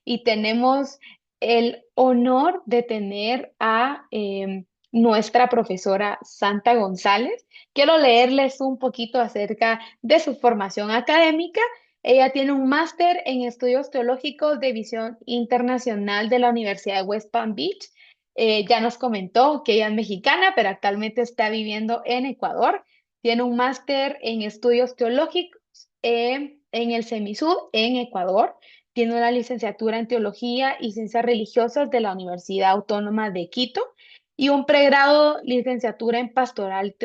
y tenemos el honor de tener a nuestra profesora Santa González. Quiero leerles un poquito acerca de su formación académica. Ella tiene un máster en estudios teológicos de visión internacional de la Universidad de West Palm Beach. Ya nos comentó que ella es mexicana, pero actualmente está viviendo en Ecuador. Tiene un máster en estudios teológicos en el CEMISUD en Ecuador. Tiene una licenciatura en teología y ciencias religiosas de la Universidad Autónoma de Quito y un pregrado licenciatura en pastoral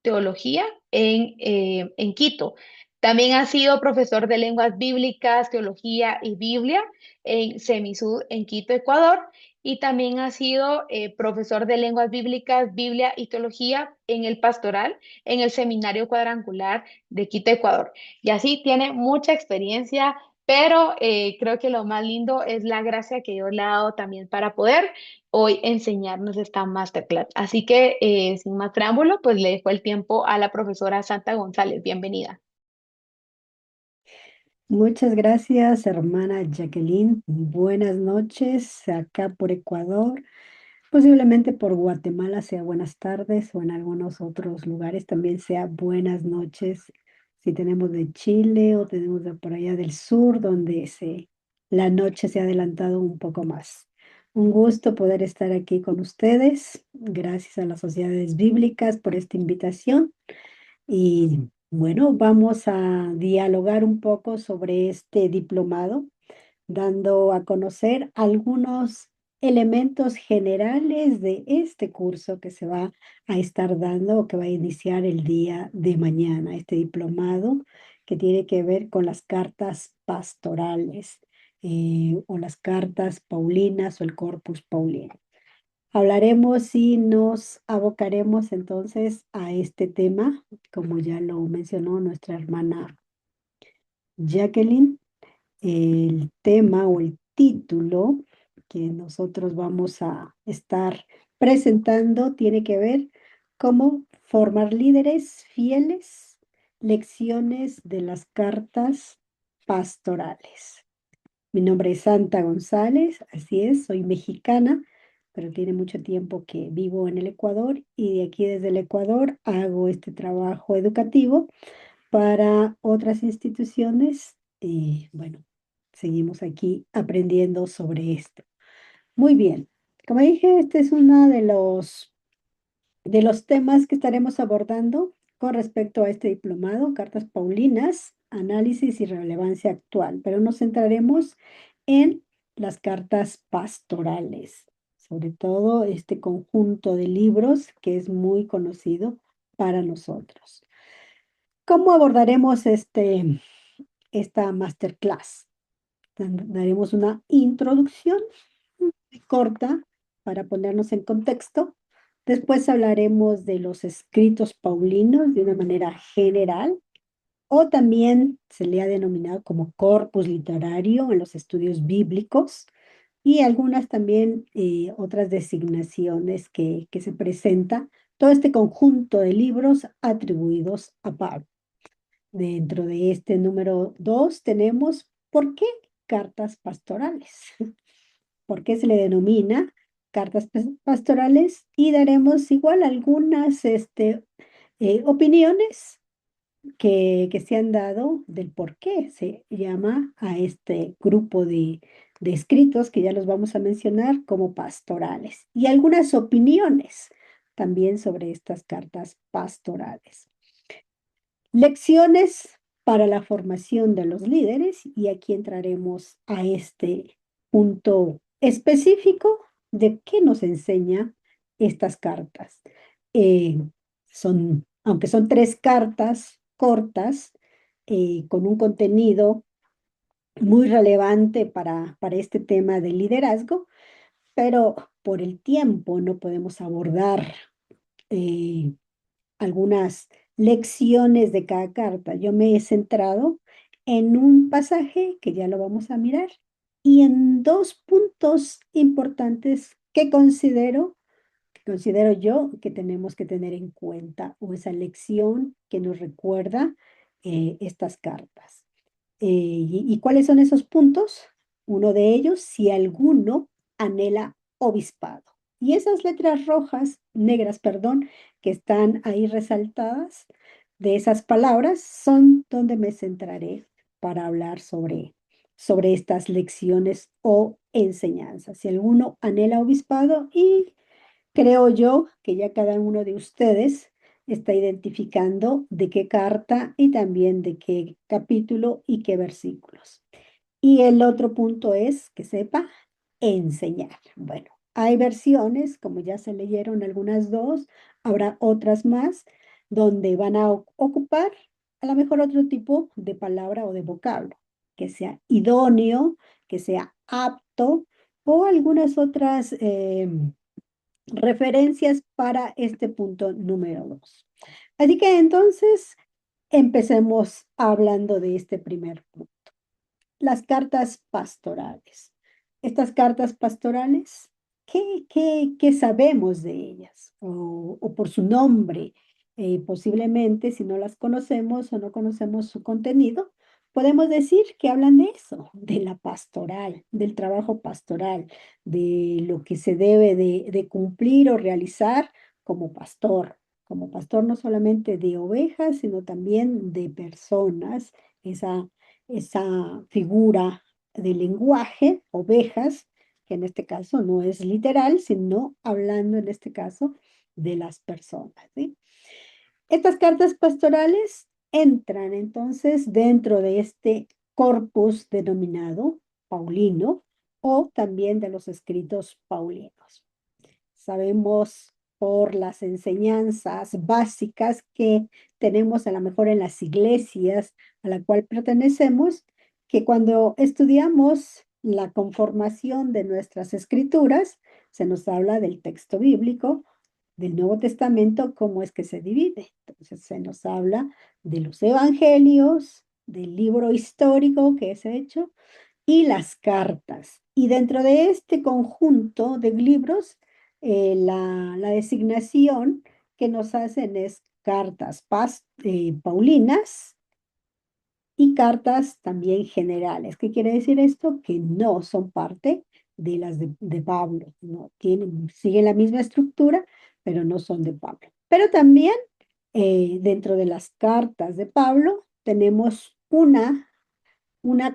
teología en Quito. También ha sido profesor de lenguas bíblicas, teología y Biblia en CEMISUD en Quito, Ecuador. Y también ha sido profesor de lenguas bíblicas, Biblia y teología en el pastoral en el Seminario Cuadrangular de Quito, Ecuador. Y así tiene mucha experiencia, pero creo que lo más lindo es la gracia que Dios le ha dado también para poder hoy enseñarnos esta masterclass. Así que, sin más preámbulo, pues le dejo el tiempo a la profesora Santa González. Bienvenida. Muchas gracias, hermana Jacqueline. Buenas noches acá por Ecuador. Posiblemente por Guatemala sea buenas tardes o en algunos otros lugares también sea buenas noches. Si tenemos de Chile o tenemos de por allá del sur, donde la noche se ha adelantado un poco más. Un gusto poder estar aquí con ustedes. Gracias a las sociedades bíblicas por esta invitación. Y bueno, vamos a dialogar un poco sobre este diplomado, dando a conocer algunos elementos generales de este curso que se va a estar dando o que va a iniciar el día de mañana, este diplomado que tiene que ver con las cartas pastorales o las cartas paulinas o el corpus paulino. Hablaremos y nos abocaremos entonces a este tema, como ya lo mencionó nuestra hermana Jacqueline. El tema o el título que nosotros vamos a estar presentando tiene que ver cómo formar líderes fieles, lecciones de las cartas pastorales. Mi nombre es Santa González, así es, soy mexicana, pero tiene mucho tiempo que vivo en el Ecuador y de aquí desde el Ecuador hago este trabajo educativo para otras instituciones y bueno, seguimos aquí aprendiendo sobre esto. Muy bien, como dije, este es uno de los temas que estaremos abordando con respecto a este diplomado, Cartas Paulinas, Análisis y Relevancia Actual, pero nos centraremos en las cartas pastorales, sobre todo este conjunto de libros que es muy conocido para nosotros. ¿Cómo abordaremos esta masterclass? Daremos una introducción muy corta para ponernos en contexto. Después hablaremos de los escritos paulinos de una manera general, o también se le ha denominado como corpus literario en los estudios bíblicos, y algunas también otras designaciones que se presenta, todo este conjunto de libros atribuidos a Pablo. Dentro de este número 2 tenemos ¿por qué cartas pastorales? ¿Por qué se le denomina cartas pastorales? Y daremos igual algunas opiniones que se han dado del por qué se llama a este grupo de escritos que ya los vamos a mencionar como pastorales. Y algunas opiniones también sobre estas cartas pastorales. Lecciones para la formación de los líderes, y aquí entraremos a este punto específico de qué nos enseña estas cartas. Eh, aunque son tres cartas cortas, con un contenido muy relevante para este tema del liderazgo, pero por el tiempo no podemos abordar eh, algunas lecciones de cada carta. Yo me he centrado en un pasaje que ya lo vamos a mirar y en dos puntos importantes que considero yo que tenemos que tener en cuenta o esa lección que nos recuerda estas cartas. ¿Y cuáles son esos puntos? Uno de ellos, si alguno anhela obispado. Y esas letras rojas, negras, perdón, que están ahí resaltadas, de esas palabras, son donde me centraré para hablar sobre estas lecciones o enseñanzas. Si alguno anhela obispado, y creo yo que ya cada uno de ustedes está identificando de qué carta y también de qué capítulo y qué versículos. Y el otro punto es que sepa enseñar. Bueno, hay versiones, como ya se leyeron algunas dos, habrá otras más, donde van a ocupar a lo mejor otro tipo de palabra o de vocablo, que sea idóneo, que sea apto o algunas otras referencias para este punto número dos. Así que entonces empecemos hablando de este primer punto, las cartas pastorales. Estas cartas pastorales, ¿qué sabemos de ellas? O por su nombre, posiblemente si no las conocemos o no conocemos su contenido, podemos decir que hablan de eso, de la pastoral, del trabajo pastoral, de lo que se debe de cumplir o realizar como pastor no solamente de ovejas, sino también de personas, esa figura de lenguaje, ovejas, que en este caso no es literal, sino hablando en este caso de las personas, ¿sí? Estas cartas pastorales entran entonces dentro de este corpus denominado Paulino o también de los escritos paulinos. Sabemos por las enseñanzas básicas que tenemos a lo mejor en las iglesias a la cual pertenecemos, que cuando estudiamos la conformación de nuestras escrituras, se nos habla del texto bíblico, del Nuevo Testamento, cómo es que se divide. Entonces se nos habla de los evangelios, del libro histórico que es hecho, y las cartas. Y dentro de este conjunto de libros, la designación que nos hacen es cartas paulinas y cartas también generales. ¿Qué quiere decir esto? Que no son parte de las de Pablo, no siguen la misma estructura, pero no son de Pablo. Pero también dentro de las cartas de Pablo tenemos una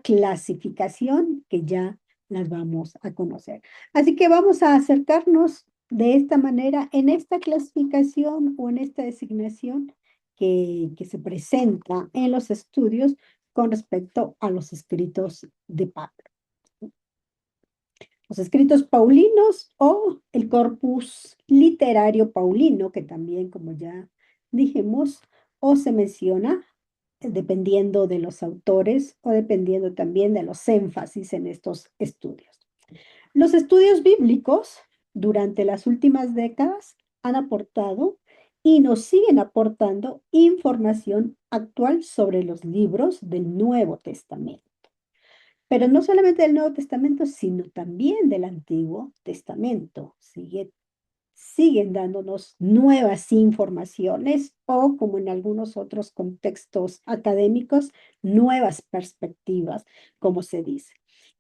clasificación que ya las vamos a conocer. Así que vamos a acercarnos de esta manera en esta clasificación o en esta designación que se presenta en los estudios con respecto a los escritos de Pablo. Los escritos paulinos o el corpus literario paulino, que también, como ya dijimos, o se menciona dependiendo de los autores o dependiendo también de los énfasis en estos estudios. Los estudios bíblicos durante las últimas décadas han aportado y nos siguen aportando información actual sobre los libros del Nuevo Testamento. Pero no solamente del Nuevo Testamento, sino también del Antiguo Testamento. Siguen dándonos nuevas informaciones o, como en algunos otros contextos académicos, nuevas perspectivas, como se dice.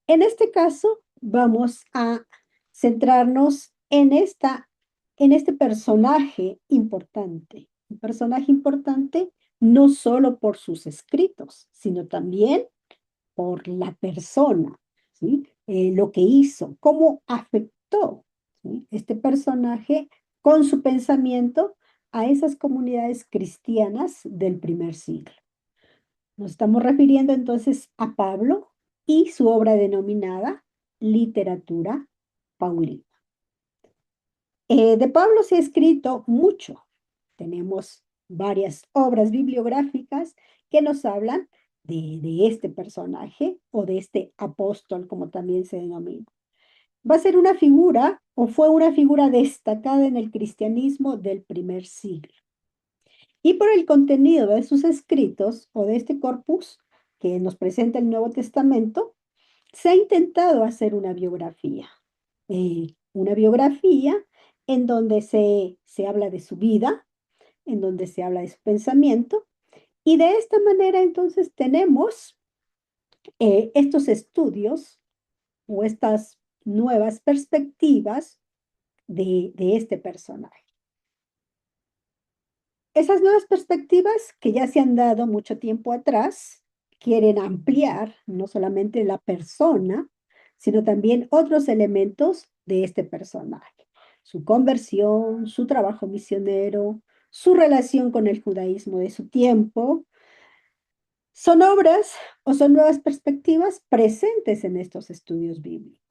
En este caso, vamos a centrarnos en este personaje importante. Un personaje importante no solo por sus escritos, sino también por la persona, ¿sí? Lo que hizo, cómo afectó, ¿sí? Este personaje con su pensamiento a esas comunidades cristianas del primer siglo. Nos estamos refiriendo entonces a Pablo y su obra denominada Literatura Paulina. De Pablo se ha escrito mucho. Tenemos varias obras bibliográficas que nos hablan de este personaje o de este apóstol, como también se denomina. Va a ser una figura o fue una figura destacada en el cristianismo del primer siglo. Y por el contenido de sus escritos o de este corpus que nos presenta el Nuevo Testamento, se ha intentado hacer una biografía en donde se habla de su vida, en donde se habla de su pensamiento, y de esta manera entonces tenemos estos estudios o estas nuevas perspectivas de este personaje. Esas nuevas perspectivas que ya se han dado mucho tiempo atrás quieren ampliar no solamente la persona, sino también otros elementos de este personaje. Su conversión, su trabajo misionero, su relación con el judaísmo de su tiempo. Son obras o son nuevas perspectivas presentes en estos estudios bíblicos.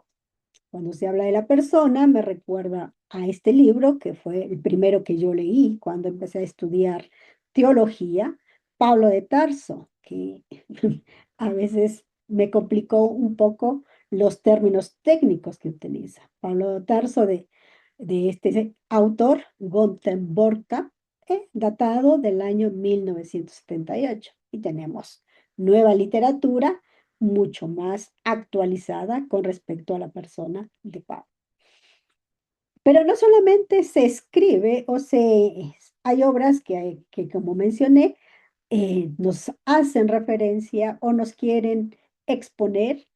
Cuando se habla de la persona, me recuerda a este libro, que fue el primero que yo leí cuando empecé a estudiar teología, Pablo de Tarso, que a veces me complicó un poco los términos técnicos que utiliza. Pablo de Tarso, de este autor, Gontem Borca, datado del año 1978. Y tenemos nueva literatura mucho más actualizada con respecto a la persona de Pablo. Pero no solamente se escribe hay obras que como mencioné, nos hacen referencia o nos quieren exponer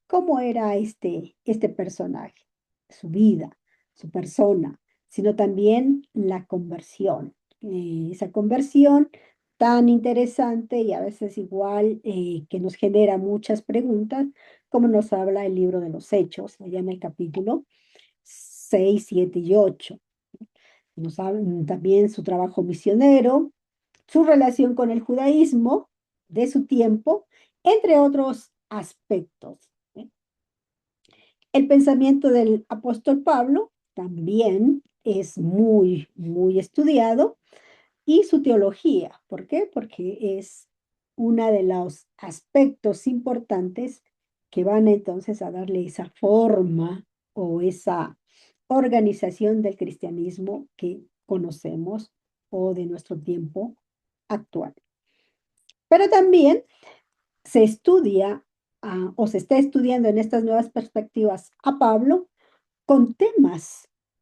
cómo era este personaje, su vida, su persona, sino también la conversión. Esa conversión tan interesante y a veces igual que nos genera muchas preguntas, como nos habla el libro de los Hechos, allá en el capítulo 6, 7 y 8. Nos hablan también su trabajo misionero, su relación con el judaísmo de su tiempo, entre otros aspectos. El pensamiento del apóstol Pablo también es muy, muy estudiado y su teología. ¿Por qué? Porque es uno de los aspectos importantes que van entonces a darle esa forma o esa organización del cristianismo que conocemos o de nuestro tiempo actual. Pero también se estudia o se está estudiando en estas nuevas perspectivas a Pablo con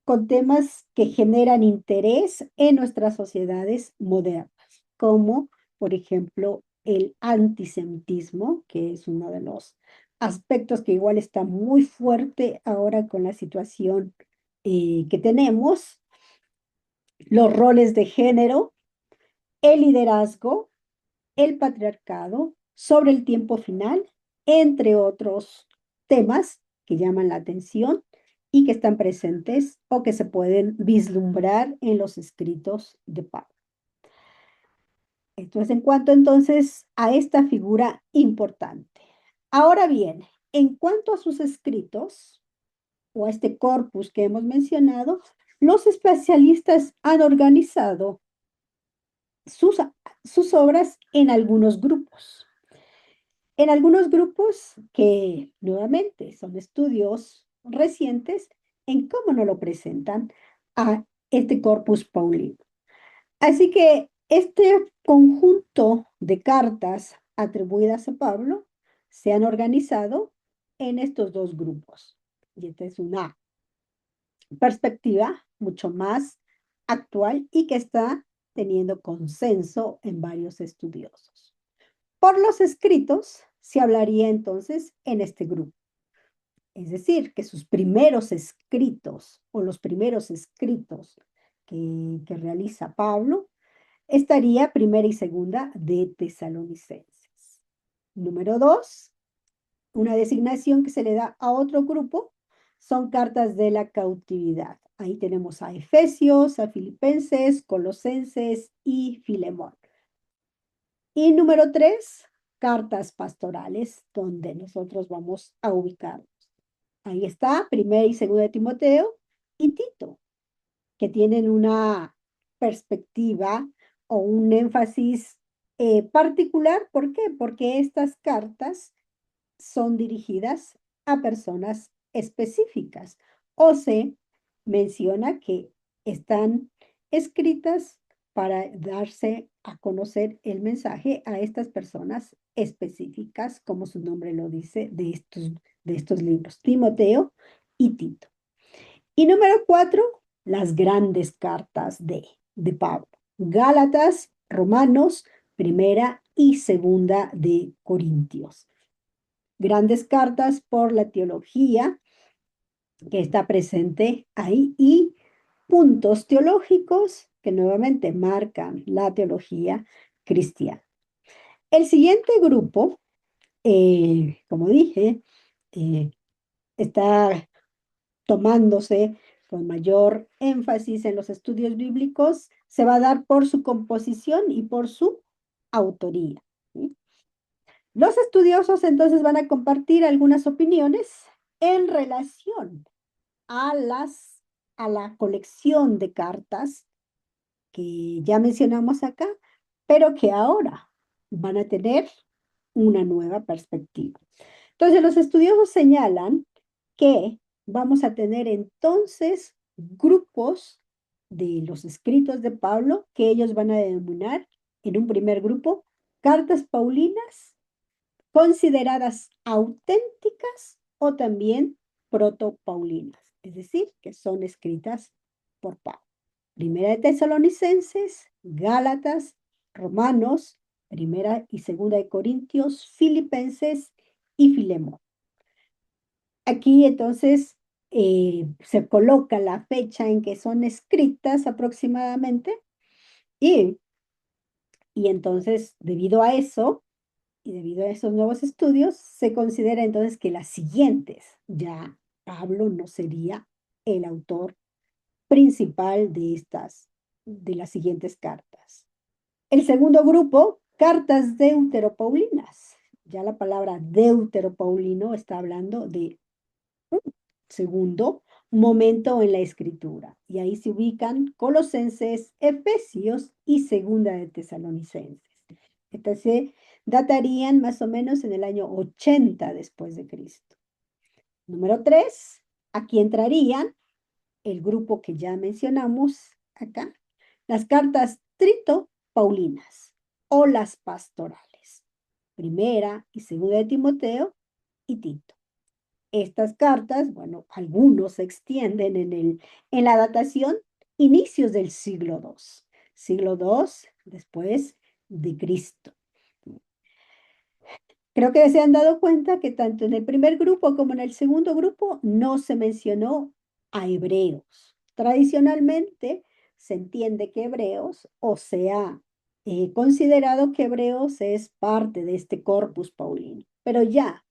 con temas que generan interés en nuestras sociedades modernas, como por ejemplo el antisemitismo, que es uno de los aspectos que igual está muy fuerte ahora con la situación que tenemos, los roles de género, el liderazgo, el patriarcado, sobre el tiempo final, entre otros temas que llaman la atención y que están presentes o que se pueden vislumbrar en los escritos de Pablo. Esto es en cuanto entonces a esta figura importante. Ahora bien, en cuanto a sus escritos o a este corpus que hemos mencionado, los especialistas han organizado sus, sus obras en algunos grupos. En algunos grupos que nuevamente son estudios recientes en cómo nos lo presentan a este corpus paulino. Así que este conjunto de cartas atribuidas a Pablo se han organizado en estos dos grupos. Y esta es una perspectiva mucho más actual y que está teniendo consenso en varios estudiosos. Por los escritos se hablaría entonces en este grupo. Es decir, que sus primeros escritos o los primeros escritos que realiza Pablo estaría primera y segunda de Tesalonicenses. Número dos, una designación que se le da a otro grupo son cartas de la cautividad. Ahí tenemos a Efesios, a Filipenses, Colosenses y Filemón. Y número tres, cartas pastorales, donde nosotros vamos a ubicarnos. Ahí está, primera y segunda de Timoteo y Tito, que tienen una perspectiva o un énfasis particular. ¿Por qué? Porque estas cartas son dirigidas a personas específicas o se menciona que están escritas para darse a conocer el mensaje a estas personas específicas, como su nombre lo dice, de estos libros, Timoteo y Tito. Y número cuatro, las grandes cartas de Pablo, Gálatas, Romanos, primera y segunda de Corintios. grandes cartas por la teología que está presente ahí y puntos teológicos que nuevamente marcan la teología cristiana. El siguiente grupo, como dije, eh, está tomándose con mayor énfasis en los estudios bíblicos, se va a dar por su composición y por su autoría. ¿Sí? Los estudiosos entonces van a compartir algunas opiniones en relación a a la colección de cartas que ya mencionamos acá, pero que ahora van a tener una nueva perspectiva. Entonces, los estudiosos señalan que vamos a tener entonces grupos de los escritos de Pablo que ellos van a denominar en un primer grupo cartas paulinas consideradas auténticas o también protopaulinas, es decir, que son escritas por Pablo. Primera de Tesalonicenses, Gálatas, Romanos, Primera y Segunda de Corintios, Filipenses y Filemón. Aquí entonces se coloca la fecha en que son escritas aproximadamente y, y entonces debido a eso y debido a esos nuevos estudios se considera entonces que las siguientes, ya Pablo no sería el autor principal de las siguientes cartas. El segundo grupo, cartas deuteropaulinas. Ya la palabra deuteropaulino está hablando de segundo momento en la escritura. Y ahí se ubican Colosenses, Efesios y Segunda de Tesalonicenses. Estas se datarían más o menos en el año 80 después de Cristo. Número 3, aquí entrarían el grupo que ya mencionamos acá, las cartas trito-paulinas o las pastorales. Primera y segunda de Timoteo y Tito. Estas cartas, bueno, algunos se extienden en la datación inicios del siglo II después de Cristo. Creo que se han dado cuenta que tanto en el primer grupo como en el segundo grupo no se mencionó a hebreos. Tradicionalmente se entiende que hebreos, o sea, considerado que hebreos es parte de este corpus paulino, pero ya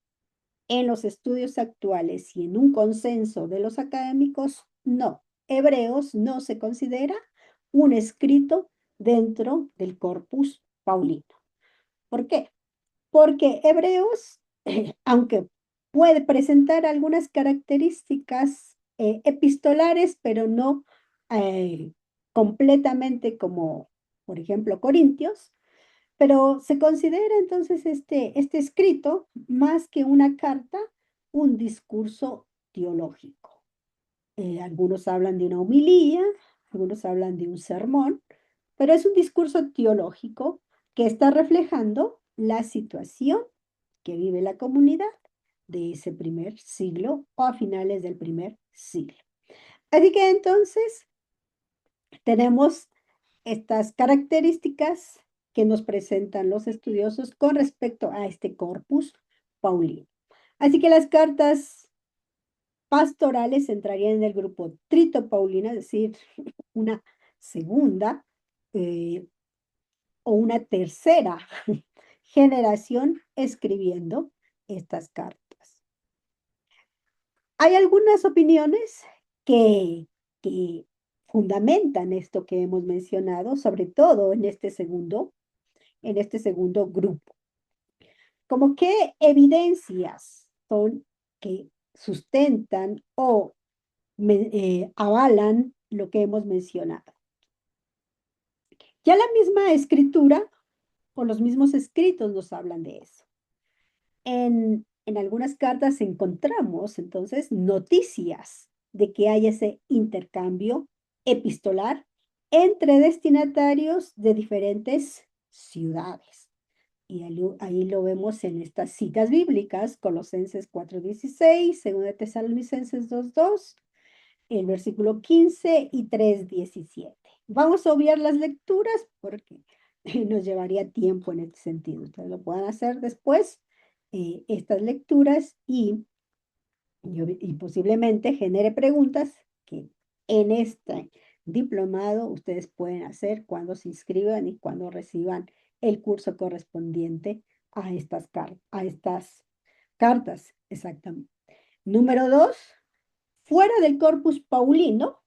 en los estudios actuales y en un consenso de los académicos, no. Hebreos no se considera un escrito dentro del corpus paulino. ¿Por qué? Porque Hebreos, aunque puede presentar algunas características epistolares, pero no completamente como, por ejemplo, Corintios, pero se considera entonces este escrito más que una carta, un discurso teológico. Algunos hablan de una homilía, algunos hablan de un sermón, pero es un discurso teológico que está reflejando la situación que vive la comunidad de ese primer siglo o a finales del primer siglo. Así que entonces tenemos estas características que nos presentan los estudiosos con respecto a este corpus paulino. Así que las cartas pastorales entrarían en el grupo Trito Paulina, es decir, una segunda eh, o una tercera generación escribiendo estas cartas. Hay algunas opiniones que fundamentan esto que hemos mencionado, sobre todo en este segundo grupo. Como qué evidencias son que sustentan o avalan lo que hemos mencionado. Ya la misma escritura o los mismos escritos nos hablan de eso. En algunas cartas encontramos entonces noticias de que hay ese intercambio epistolar entre destinatarios de diferentes ciudades. Y ahí lo vemos en estas citas bíblicas, Colosenses 4:16, 2 Tesalonicenses 2:2, el versículo 15 y 3:17. Vamos a obviar las lecturas porque nos llevaría tiempo en este sentido. Ustedes lo pueden hacer después estas lecturas y posiblemente genere preguntas que en este diplomado ustedes pueden hacer cuando se inscriban y cuando reciban el curso correspondiente a estas cartas, exactamente. Número dos, fuera del corpus paulino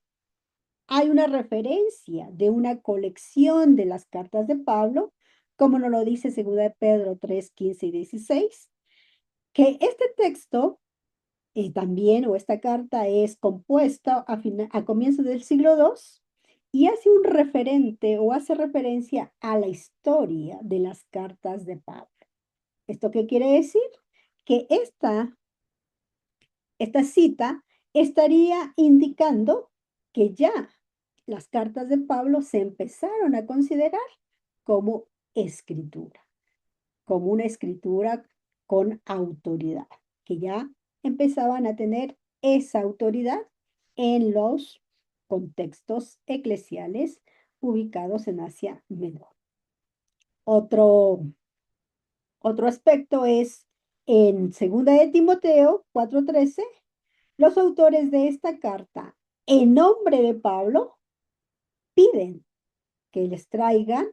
hay una referencia de una colección de las cartas de Pablo, como nos lo dice 2 de Pedro 3, 15 y 16, que este texto también, o esta carta es compuesta a comienzos del siglo II y hace un referente o hace referencia a la historia de las cartas de Pablo. ¿Esto qué quiere decir? Que esta cita estaría indicando que ya las cartas de Pablo se empezaron a considerar como escritura, como una escritura con autoridad, que ya empezaban a tener esa autoridad en los contextos eclesiales ubicados en Asia Menor. Otro, otro aspecto es en 2 de Timoteo 4:13, los autores de esta carta, en nombre de Pablo, piden que les traigan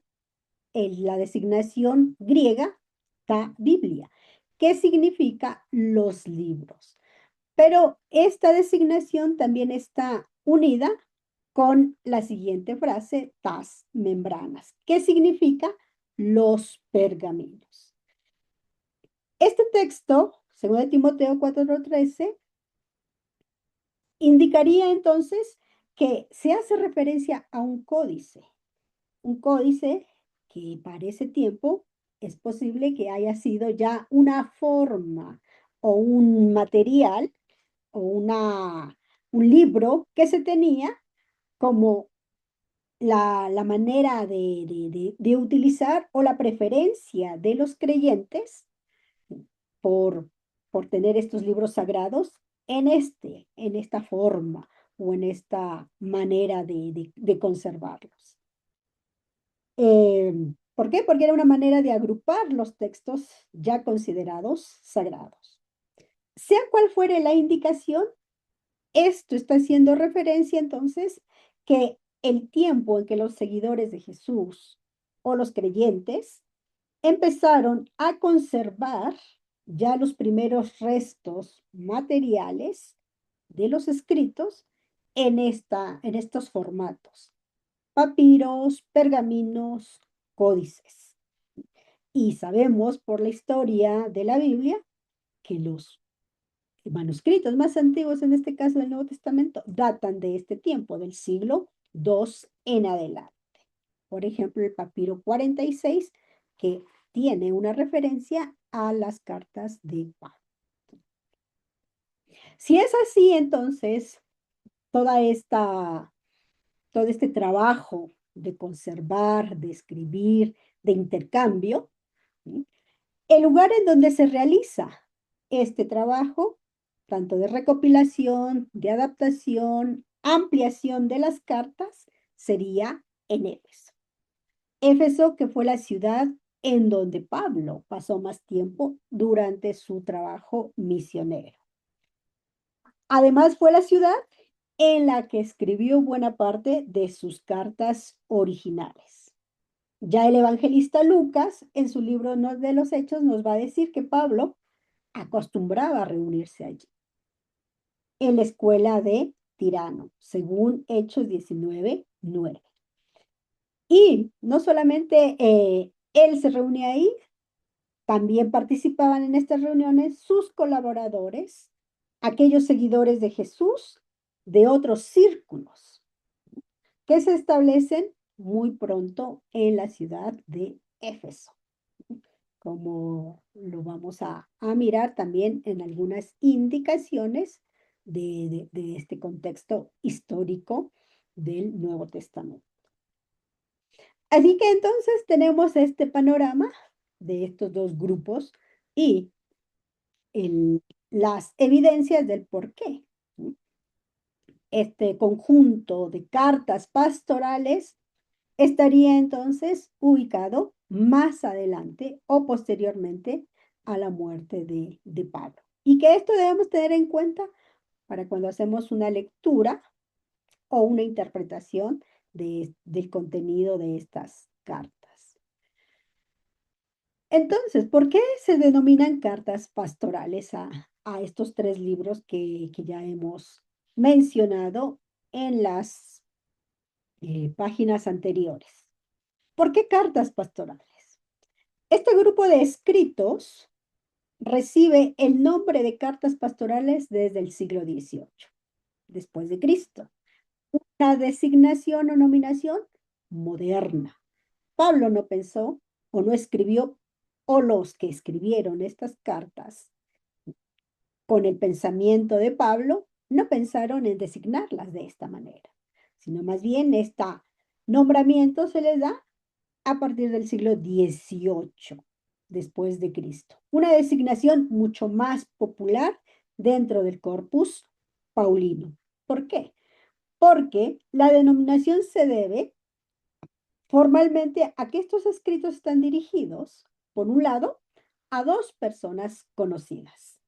la designación griega ta Biblia, que significa los libros. Pero esta designación también está unida con la siguiente frase, tas membranas, que significa los pergaminos. Este texto, según de Timoteo 4:13, indicaría entonces que se hace referencia a un códice que para ese tiempo es posible que haya sido ya una forma o un material o un libro que se tenía como la manera de utilizar o la preferencia de los creyentes por, por tener estos libros sagrados en esta forma o en esta manera de conservarlos. ¿Por qué? Porque era una manera de agrupar los textos ya considerados sagrados. Sea cual fuere la indicación, esto está haciendo referencia entonces que el tiempo en que los seguidores de Jesús o los creyentes empezaron a conservar ya los primeros restos materiales de los escritos en estos formatos: papiros, pergaminos, códices. Y sabemos por la historia de la Biblia que los manuscritos más antiguos, en este caso del Nuevo Testamento, datan de este tiempo, del siglo II en adelante. Por ejemplo, el papiro 46, que tiene una referencia a las cartas de Pablo. Si es así, entonces, toda todo este trabajo de conservar, de escribir, de intercambio, ¿sí? El lugar en donde se realiza este trabajo, tanto de recopilación, de adaptación, ampliación de las cartas, sería en Éfeso. Éfeso, que fue la ciudad en donde Pablo pasó más tiempo durante su trabajo misionero. Además, fue la ciudad en la que escribió buena parte de sus cartas originales. Ya el evangelista Lucas, en su libro de los Hechos, nos va a decir que Pablo acostumbraba a reunirse allí, en la escuela de Tirano, según Hechos 19:9. Y no solamente él se reunía ahí, también participaban en estas reuniones sus colaboradores, aquellos seguidores de Jesús de otros círculos que se establecen muy pronto en la ciudad de Éfeso, como lo vamos a mirar también en algunas indicaciones de este contexto histórico del Nuevo Testamento. Así que entonces tenemos este panorama de estos dos grupos y las evidencias del por qué. Este conjunto de cartas pastorales estaría entonces ubicado más adelante o posteriormente a la muerte de Pablo. Y que esto debemos tener en cuenta para cuando hacemos una lectura o una interpretación del contenido de estas cartas. Entonces, ¿por qué se denominan cartas pastorales a estos tres libros que ya hemos mencionado en las páginas anteriores? ¿Por qué cartas pastorales? Este grupo de escritos recibe el nombre de cartas pastorales desde el siglo XVIII, después de Cristo. Una designación o nominación moderna. Pablo no pensó o no escribió, o los que escribieron estas cartas con el pensamiento de Pablo no pensaron en designarlas de esta manera, sino más bien este nombramiento se les da a partir del siglo XVIII después de Cristo. Una designación mucho más popular dentro del corpus paulino. ¿Por qué? Porque la denominación se debe formalmente a que estos escritos están dirigidos, por un lado, a dos personas conocidas.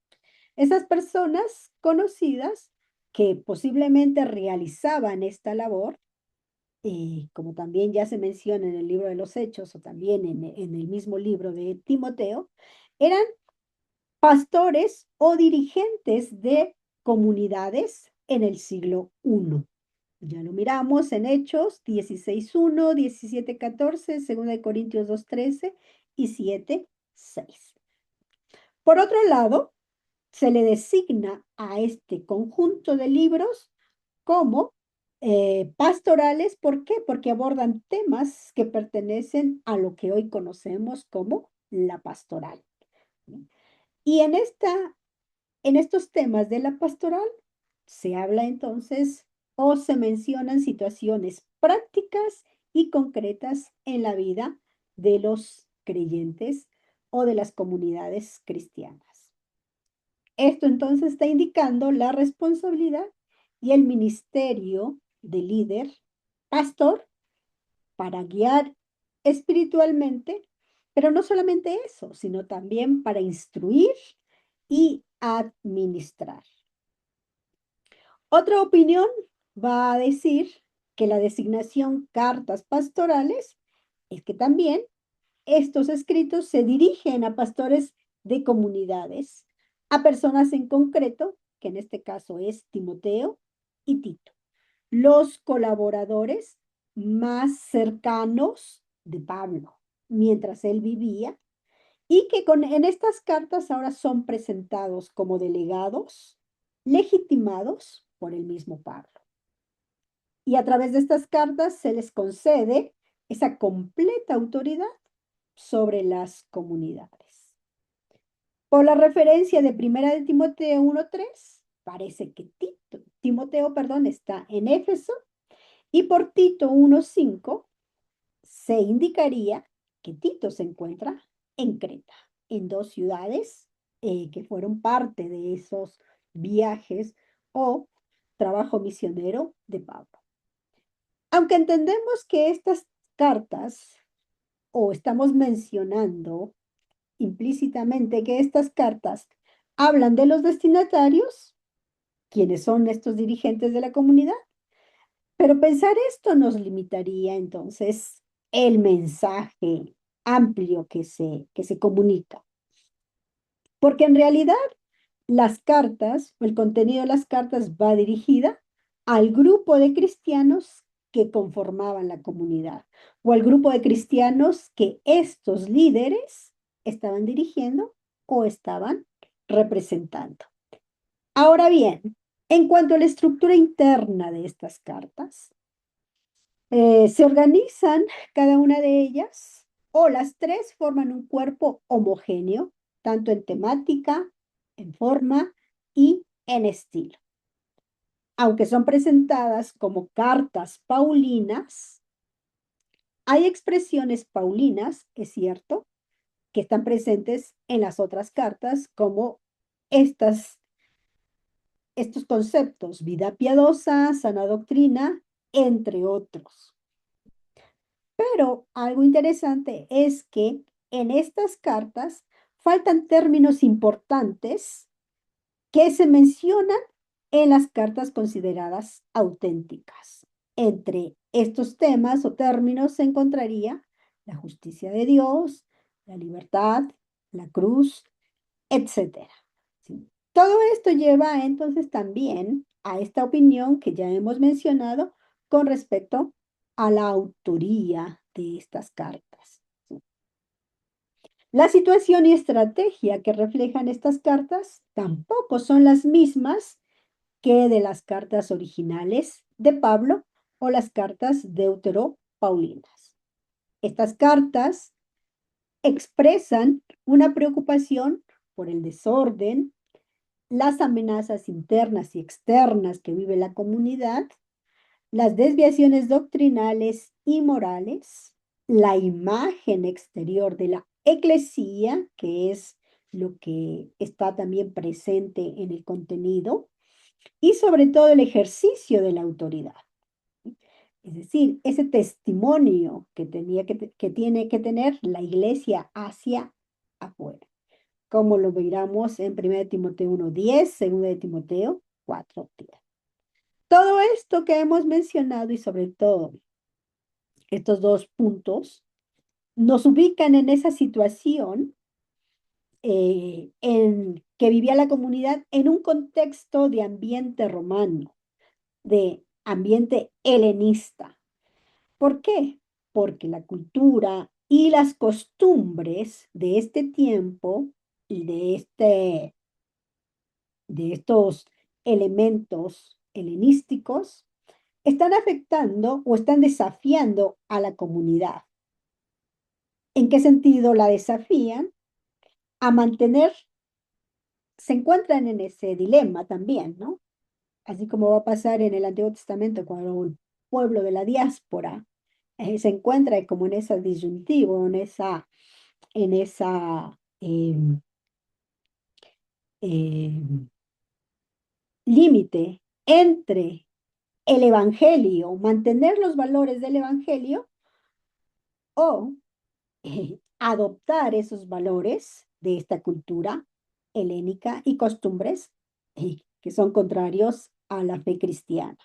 Esas personas conocidas que posiblemente realizaban esta labor, como también ya se menciona en el libro de los Hechos o también en el mismo libro de Timoteo, eran pastores o dirigentes de comunidades en el siglo I. Ya lo miramos en Hechos 16:1, 17:14, 2 de Corintios 2:13 y 7:6. Por otro lado, se le designa a este conjunto de libros como pastorales. ¿Por qué? Porque abordan temas que pertenecen a lo que hoy conocemos como la pastoral. Y en estos temas de la pastoral se habla entonces o se mencionan situaciones prácticas y concretas en la vida de los creyentes o de las comunidades cristianas. Esto entonces está indicando la responsabilidad y el ministerio de líder, pastor, para guiar espiritualmente, pero no solamente eso, sino también para instruir y administrar. Otra opinión va a decir que la designación cartas pastorales es que también estos escritos se dirigen a pastores de comunidades, a personas en concreto, que en este caso es Timoteo y Tito, los colaboradores más cercanos de Pablo mientras él vivía, y que en estas cartas ahora son presentados como delegados legitimados por el mismo Pablo. Y a través de estas cartas se les concede esa completa autoridad sobre las comunidades. Por la referencia de Primera de Timoteo 1:3, parece que Timoteo, está en Éfeso, y por Tito 1:5 se indicaría que Tito se encuentra en Creta, en dos ciudades que fueron parte de esos viajes o trabajo misionero de Pablo. Aunque entendemos que estas cartas, o estamos mencionando implícitamente que estas cartas hablan de los destinatarios, quienes son estos dirigentes de la comunidad, pero pensar esto nos limitaría entonces el mensaje amplio que se comunica. Porque en realidad las cartas o el contenido de las cartas va dirigida al grupo de cristianos que conformaban la comunidad o al grupo de cristianos que estos líderes estaban dirigiendo o estaban representando. Ahora bien, en cuanto a la estructura interna de estas cartas, se organizan cada una de ellas o las tres forman un cuerpo homogéneo, tanto en temática, en forma y en estilo. Aunque son presentadas como cartas paulinas, hay expresiones paulinas, es cierto, que están presentes en las otras cartas, como estos conceptos, vida piadosa, sana doctrina, entre otros. Pero algo interesante es que en estas cartas faltan términos importantes que se mencionan en las cartas consideradas auténticas. Entre estos temas o términos se encontraría la justicia de Dios, la libertad, la cruz, etcétera. ¿Sí? Todo esto lleva entonces también a esta opinión que ya hemos mencionado con respecto a la autoría de estas cartas. ¿Sí? La situación y estrategia que reflejan estas cartas tampoco son las mismas que de las cartas originales de Pablo o las cartas deutero-paulinas. Estas cartas expresan una preocupación por el desorden, las amenazas internas y externas que vive la comunidad, las desviaciones doctrinales y morales, la imagen exterior de la eclesía, que es lo que está también presente en el contenido, y sobre todo el ejercicio de la autoridad. Es decir, ese testimonio que tiene que tener la iglesia hacia afuera, como lo miramos en 1 Timoteo 1:10, 2 de Timoteo 4:10. Todo esto que hemos mencionado y sobre todo estos dos puntos nos ubican en esa situación en que vivía la comunidad en un contexto de ambiente romano, de ambiente helenista. ¿Por qué? Porque la cultura y las costumbres de este tiempo y de estos elementos helenísticos están afectando o están desafiando a la comunidad. ¿En qué sentido la desafían? A mantener, se encuentran en ese dilema también, ¿no? Así como va a pasar en el Antiguo Testamento cuando el pueblo de la diáspora se encuentra como en esa disyuntivo, en esa eh, límite entre el evangelio, mantener los valores del evangelio o adoptar esos valores de esta cultura helénica y costumbres que son contrarios a la fe cristiana.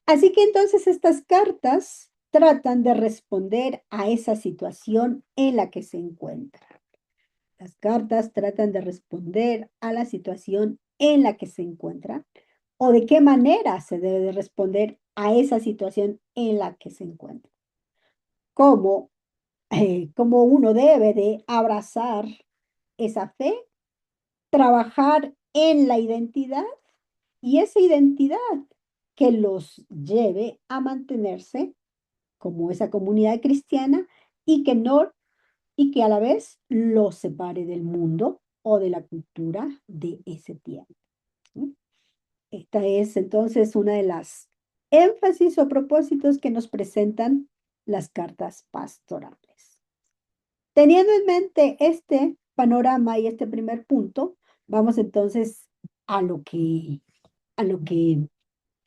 Así que entonces estas cartas tratan de responder a esa situación en la que se encuentra. Las cartas tratan de responder a la situación en la que se encuentra o de qué manera se debe de responder a esa situación en la que se encuentra. Cómo, cómo uno debe de abrazar esa fe, trabajar en la identidad y esa identidad que los lleve a mantenerse como esa comunidad cristiana y que no y que a la vez los separe del mundo o de la cultura de ese tiempo. ¿Sí? Esta es entonces una de las énfasis o propósitos que nos presentan las cartas pastorales. Teniendo en mente este panorama y este primer punto, vamos entonces a lo que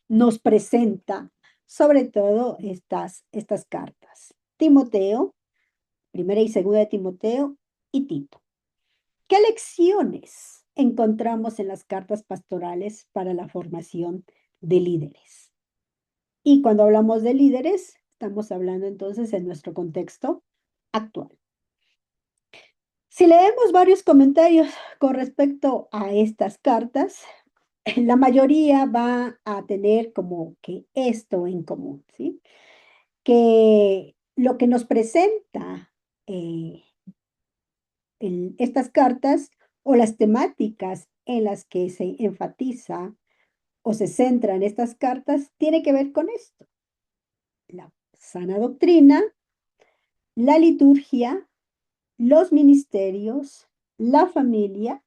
nos presenta sobre todo estas cartas. Timoteo, primera y segunda de Timoteo y Tito. ¿Qué lecciones encontramos en las cartas pastorales para la formación de líderes? Y cuando hablamos de líderes, estamos hablando entonces en nuestro contexto actual. Si leemos varios comentarios con respecto a estas cartas, la mayoría va a tener como que esto en común, ¿sí? Que lo que nos presenta estas cartas o las temáticas en las que se enfatiza o se centran estas cartas tiene que ver con esto: la sana doctrina, la liturgia, los ministerios, la familia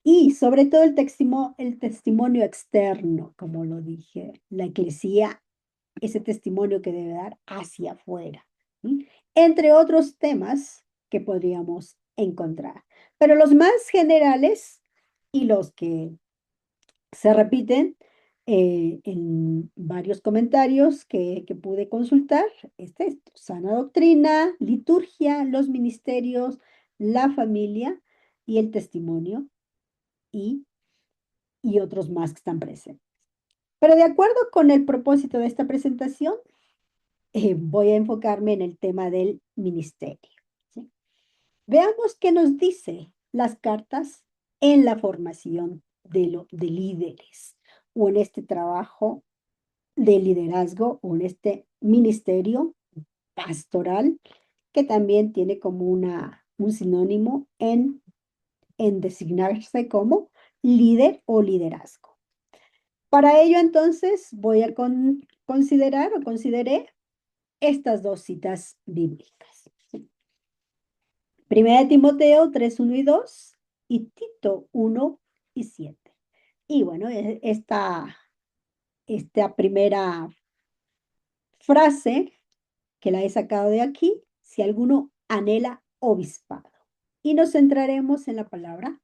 y sobre todo el testimonio externo, como lo dije, la eclesía, ese testimonio que debe dar hacia afuera, ¿sí? Entre otros temas que podríamos encontrar. Pero los más generales y los que se repiten en varios comentarios que pude consultar, es esto: sana doctrina, liturgia, los ministerios, la familia y el testimonio y, y otros más que están presentes. Pero de acuerdo con el propósito de esta presentación, voy a enfocarme en el tema del ministerio. ¿Sí? Veamos qué nos dice las cartas en la formación de líderes o en este trabajo de liderazgo o en este ministerio pastoral que también tiene como un sinónimo en designarse como líder o liderazgo. Para ello, entonces, voy a considerar o consideré estas dos citas bíblicas. ¿Sí? Primera de Timoteo 3, 1 y 2 y Tito 1 y 7. Y bueno, esta primera frase que la he sacado de aquí, si alguno anhela obispado. Y nos centraremos en la palabra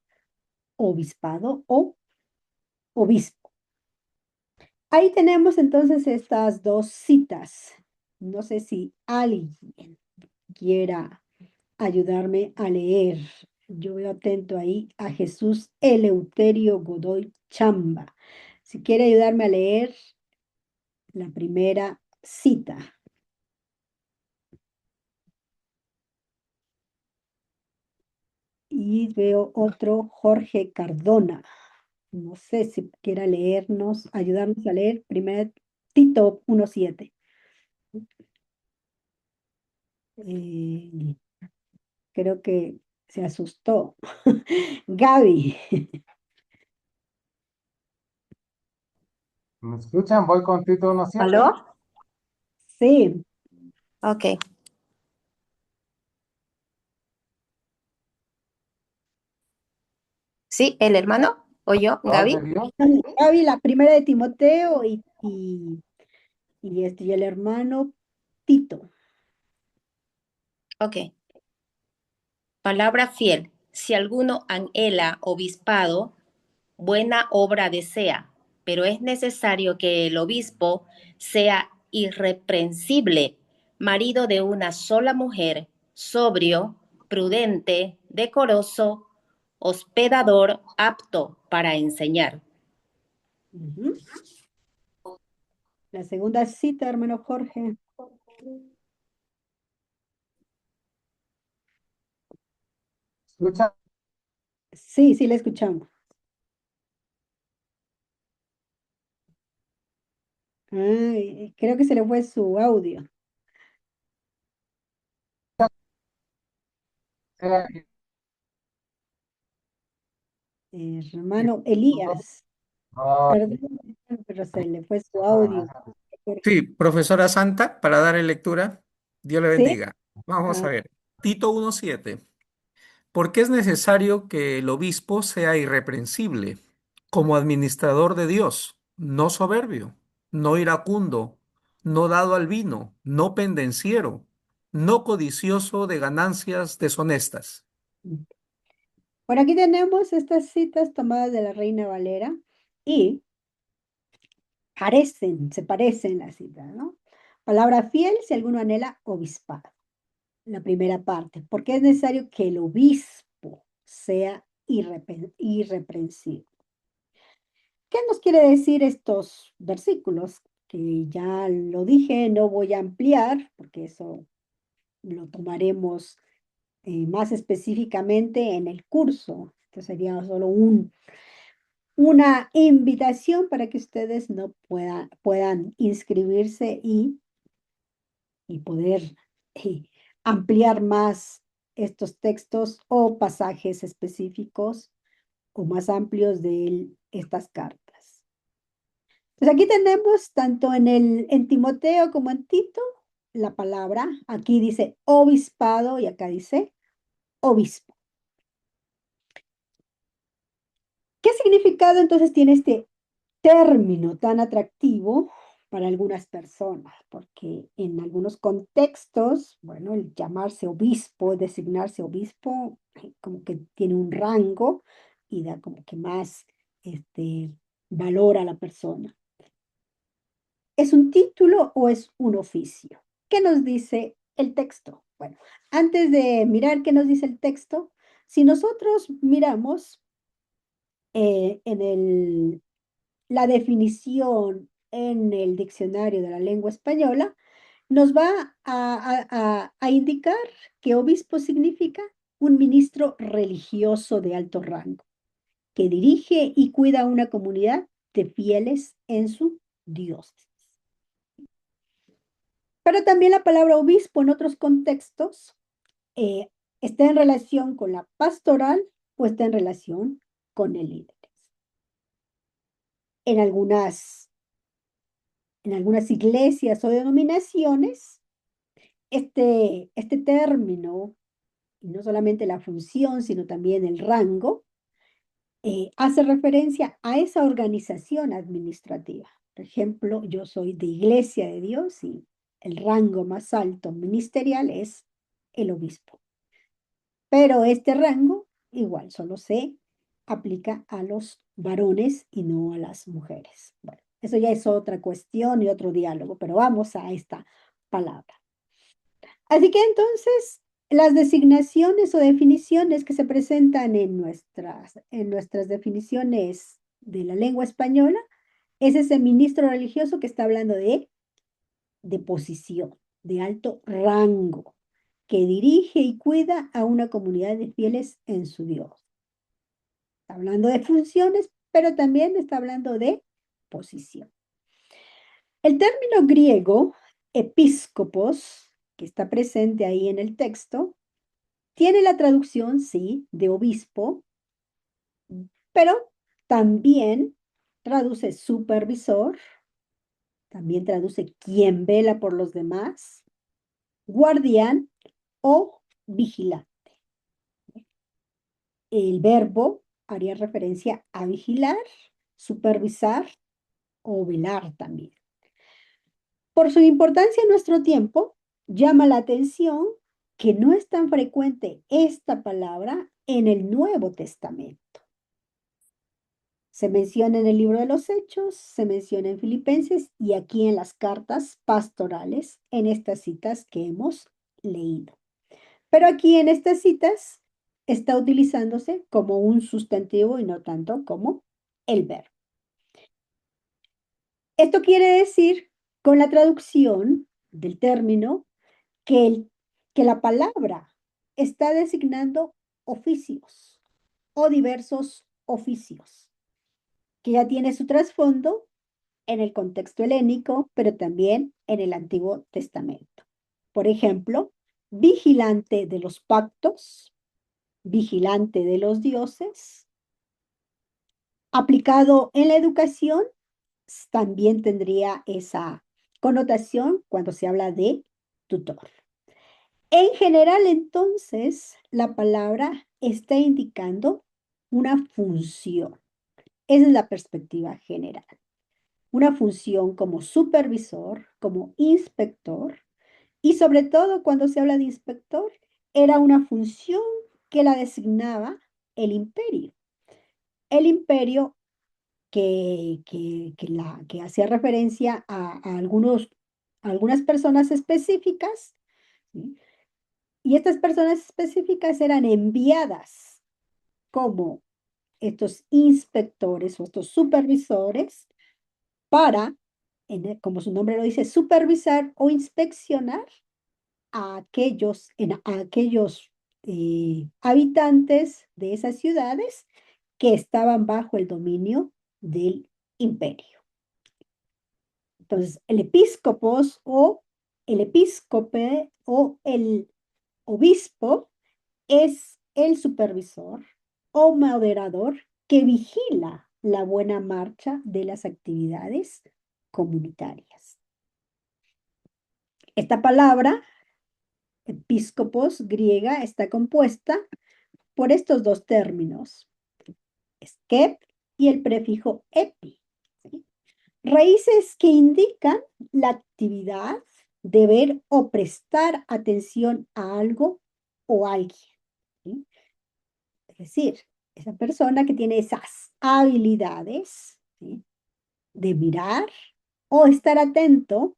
obispado o obispo. Ahí tenemos entonces estas dos citas. No sé si alguien quiera ayudarme a leer. Yo veo atento ahí a Jesús Eleuterio Godoy Chamba. Si quiere ayudarme a leer la primera cita. Y veo otro Jorge Cardona. No sé si quiera leernos, ayudarnos a leer primero Tito 1:7. Eh, creo que se asustó. Gaby. ¿Me escuchan? Voy con Tito 1:7. ¿Aló? Sí, Ok. Sí, el hermano o yo, ¿Oye Gaby. bien? Gaby, la primera de Timoteo y el hermano Tito. Ok. Palabra fiel. Si alguno anhela obispado, buena obra desea, pero es necesario que el obispo sea irreprensible, marido de una sola mujer, sobrio, prudente, decoroso, hospedador, apto para enseñar. Ujú. La segunda cita, hermano Jorge. ¿Escuchan? Sí, sí, le escuchamos. Ay, creo que se le fue su audio. Eh, Hermano Elías. oh, Perdón, pero se le fue su audio. ah, Sí, profesora Santa, para darle lectura, Dios le ¿Sí? bendiga. Vamos Ah, a ver. Tito 1:7. ¿Por qué es necesario que el obispo sea irreprensible como administrador de Dios, no soberbio, no iracundo, no dado al vino, no pendenciero, no codicioso de ganancias deshonestas? por aquí tenemos estas citas tomadas de la Reina Valera y se parecen las citas, ¿no? Palabra fiel si alguno anhela obispado. La primera parte, porque es necesario que el obispo sea irreprensible. ¿Qué nos quiere decir estos versículos? Que ya lo dije, no voy a ampliar, porque eso lo tomaremos más específicamente en el curso. Esto sería solo una invitación para que ustedes no puedan inscribirse y poder eh, ampliar más estos textos o pasajes específicos o más amplios de estas cartas. Pues aquí tenemos tanto en Timoteo como en Tito la palabra. Aquí dice obispado y acá dice obispo. ¿Qué significado entonces tiene este término tan atractivo para algunas personas? Porque en algunos contextos, bueno, el llamarse obispo, designarse obispo, como que tiene un rango y da como que más valor a la persona. ¿Es un título o es un oficio? ¿Qué nos dice el texto? Bueno, antes de mirar qué nos dice el texto, si nosotros miramos la definición en el diccionario de la lengua española, nos va a indicar que obispo significa un ministro religioso de alto rango, que dirige y cuida a una comunidad de fieles en su diócesis. Pero también la palabra obispo en otros contextos está en relación con la pastoral o está en relación con el líder. En algunas iglesias o denominaciones, este término, y no solamente la función, sino también el rango, hace referencia a esa organización administrativa. Por ejemplo, yo soy de Iglesia de Dios y el rango más alto ministerial es el obispo. Pero este rango, igual, solo se aplica a los varones y no a las mujeres. Bueno, eso ya es otra cuestión y otro diálogo, pero vamos a esta palabra. Así que entonces, las designaciones o definiciones que se presentan en nuestras definiciones de la lengua española es ese ministro religioso que está hablando de posición, de alto rango, que dirige y cuida a una comunidad de fieles en su Dios. Está hablando de funciones, pero también está hablando de posición. El término griego, episcopos, que está presente ahí en el texto, tiene la traducción, sí, de obispo, pero también traduce supervisor, también traduce quien vela por los demás, guardián o vigilante. El verbo haría referencia a vigilar, supervisar o velar también. Por su importancia en nuestro tiempo, llama la atención que no es tan frecuente esta palabra en el Nuevo Testamento. Se menciona en el libro de los Hechos, se menciona en Filipenses y aquí en las cartas pastorales, en estas citas que hemos leído. Pero aquí en estas citas está utilizándose como un sustantivo y no tanto como el verbo. Esto quiere decir, con la traducción del término, que la palabra está designando oficios o diversos oficios, que ya tiene su trasfondo en el contexto helénico, pero también en el Antiguo Testamento. Por ejemplo, vigilante de los pactos, vigilante de los dioses. Aplicado en la educación, también tendría esa connotación cuando se habla de tutor. En general, entonces, la palabra está indicando una función. Esa es la perspectiva general. Una función como supervisor, como inspector, y sobre todo cuando se habla de inspector, era una función que la designaba el imperio. El imperio que hacía referencia a algunas personas específicas, ¿sí? Y estas personas específicas eran enviadas como estos inspectores o estos supervisores para, como su nombre lo dice, supervisar o inspeccionar a aquellos habitantes de esas ciudades que estaban bajo el dominio del imperio. Entonces, el episcopos o el episcope o el obispo es el supervisor o moderador que vigila la buena marcha de las actividades comunitarias. Esta palabra, episcopos griega, está compuesta por estos dos términos, skep y el prefijo epi, ¿sí? Raíces que indican la actividad de ver o prestar atención a algo o alguien, ¿sí? Es decir, esa persona que tiene esas habilidades, ¿sí?, de mirar o estar atento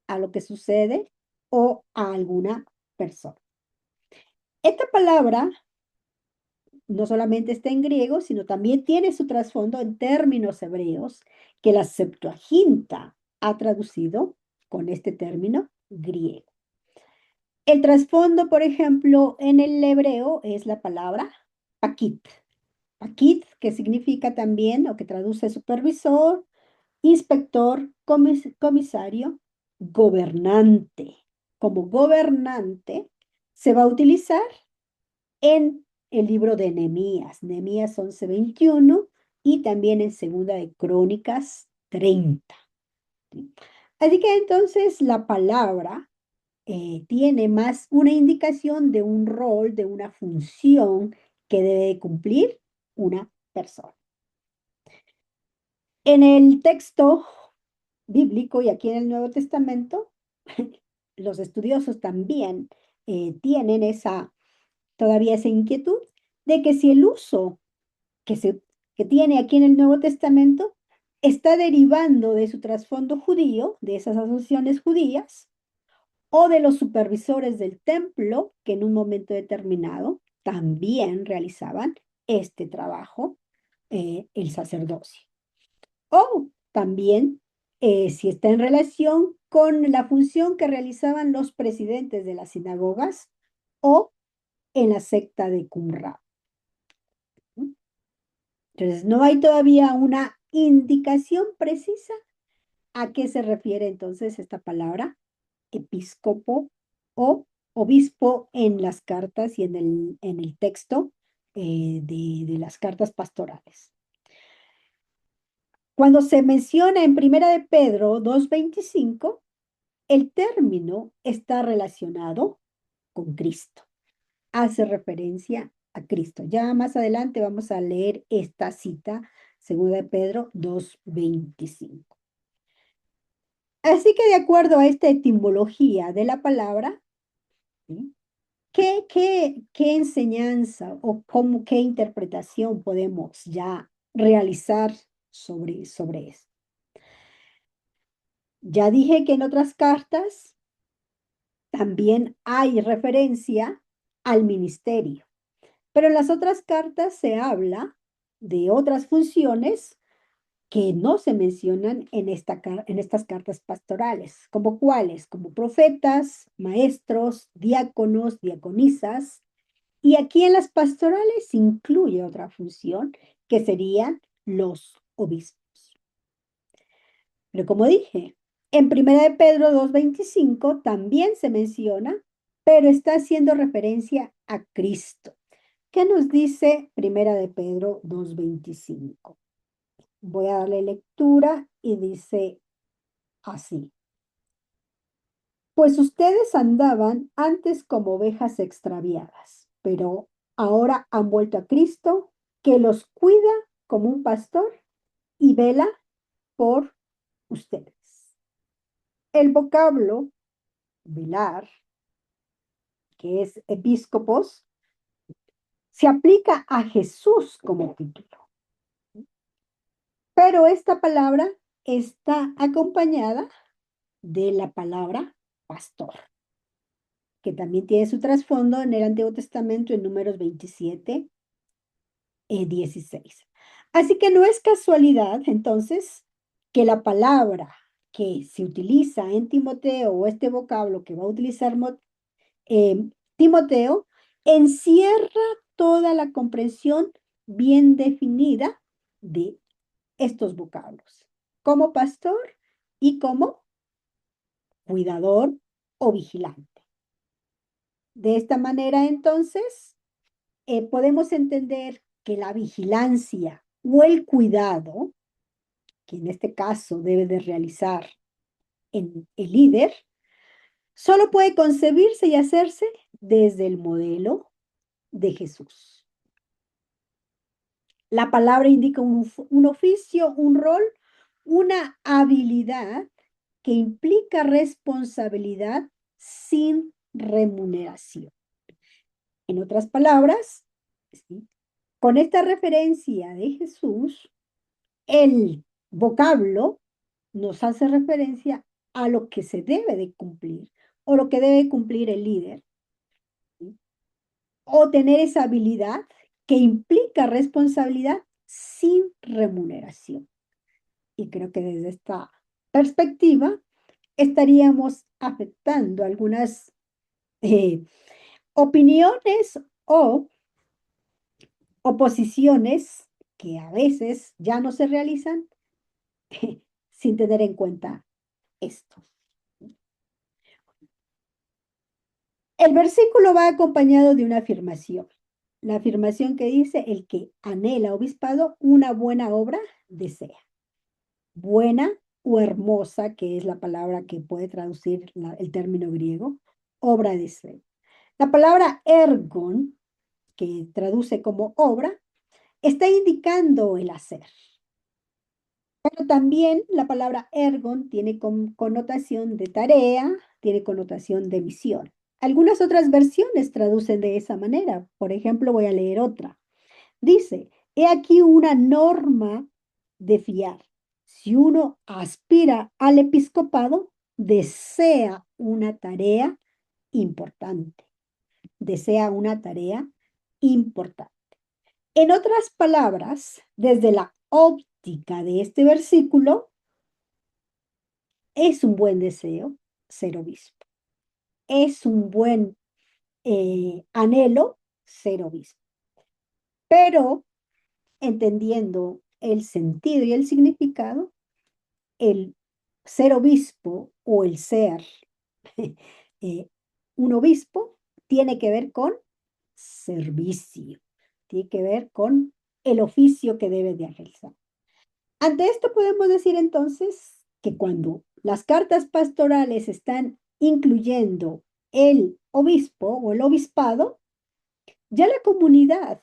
a lo que sucede o a alguna persona. Esta palabra no solamente está en griego, sino también tiene su trasfondo en términos hebreos que la Septuaginta ha traducido con este término griego. El trasfondo, por ejemplo, en el hebreo es la palabra pakit. Pakit, que significa también, o que traduce supervisor, inspector, comisario, gobernante. Como gobernante se va a utilizar en el libro de Nehemías, Nehemías 11:21 y también en Segunda de Crónicas 30. Así que entonces la palabra tiene más una indicación de un rol, de una función que debe cumplir una persona. En el texto bíblico y aquí en el Nuevo Testamento, los estudiosos también tienen todavía esa inquietud de que si el uso que tiene aquí en el Nuevo Testamento está derivando de su trasfondo judío, de esas asociaciones judías, o de los supervisores del templo que en un momento determinado también realizaban este trabajo, el sacerdocio. O también si está en relación con la función que realizaban los presidentes de las sinagogas o en la secta de Qumran. Entonces, no hay todavía una indicación precisa a qué se refiere entonces esta palabra episcopo o obispo en las cartas y en el texto de las cartas pastorales. Cuando se menciona en Primera de Pedro 2:25, el término está relacionado con Cristo. Hace referencia a Cristo. Ya más adelante vamos a leer esta cita, Segunda de Pedro 2:25. Así que de acuerdo a esta etimología de la palabra, ¿sí? ¿Qué enseñanza o qué interpretación podemos ya realizar sobre esto? Ya dije que en otras cartas también hay referencia al ministerio, pero en las otras cartas se habla de otras funciones que no se mencionan en estas cartas pastorales, como cuáles, como profetas, maestros, diáconos, diaconisas, y aquí en las pastorales se incluye otra función que serían los obispos. Pero como dije, en Primera de Pedro 2:25 también se menciona, pero está haciendo referencia a Cristo. ¿Qué nos dice Primera de Pedro 2:25? Voy a darle lectura y dice así. Pues ustedes andaban antes como ovejas extraviadas, pero ahora han vuelto a Cristo, que los cuida como un pastor y vela por ustedes. El vocablo velar, que es episcopos, se aplica a Jesús como título. Pero esta palabra está acompañada de la palabra pastor, que también tiene su trasfondo en el Antiguo Testamento en Números 27, 16. Así que no es casualidad, entonces, que la palabra que se utiliza en Timoteo o este vocablo que va a utilizar Timoteo encierra toda la comprensión bien definida de estos vocablos, como pastor y como cuidador o vigilante. De esta manera, entonces, podemos entender que la vigilancia o el cuidado, que en este caso debe de realizar el líder, solo puede concebirse y hacerse desde el modelo de Jesús. La palabra indica un oficio, un rol, una habilidad que implica responsabilidad sin remuneración. En otras palabras, ¿sí? Con esta referencia de Jesús, el vocablo nos hace referencia a lo que se debe de cumplir o lo que debe cumplir el líder o tener esa habilidad que implica responsabilidad sin remuneración. Y creo que desde esta perspectiva estaríamos afectando algunas opiniones o oposiciones que a veces ya no se realizan sin tener en cuenta esto. El versículo va acompañado de una afirmación. La afirmación que dice, el que anhela obispado, una buena obra desea. Buena o hermosa, que es la palabra que puede traducir el término griego, obra desea. La palabra ergon, que traduce como obra, está indicando el hacer. Pero también la palabra ergon tiene connotación de tarea, tiene connotación de misión. Algunas otras versiones traducen de esa manera. Por ejemplo, voy a leer otra. Dice, he aquí una norma de fiar. Si uno aspira al episcopado, desea una tarea importante. Desea una tarea importante. En otras palabras, desde la óptica de este versículo, es un buen deseo ser obispo. Es un buen anhelo ser obispo. Pero entendiendo el sentido y el significado, el ser obispo o el ser eh, un obispo tiene que ver con servicio, tiene que ver con el oficio que debe de realizar. Ante esto podemos decir entonces que cuando las cartas pastorales están incluyendo el obispo o el obispado, ya la comunidad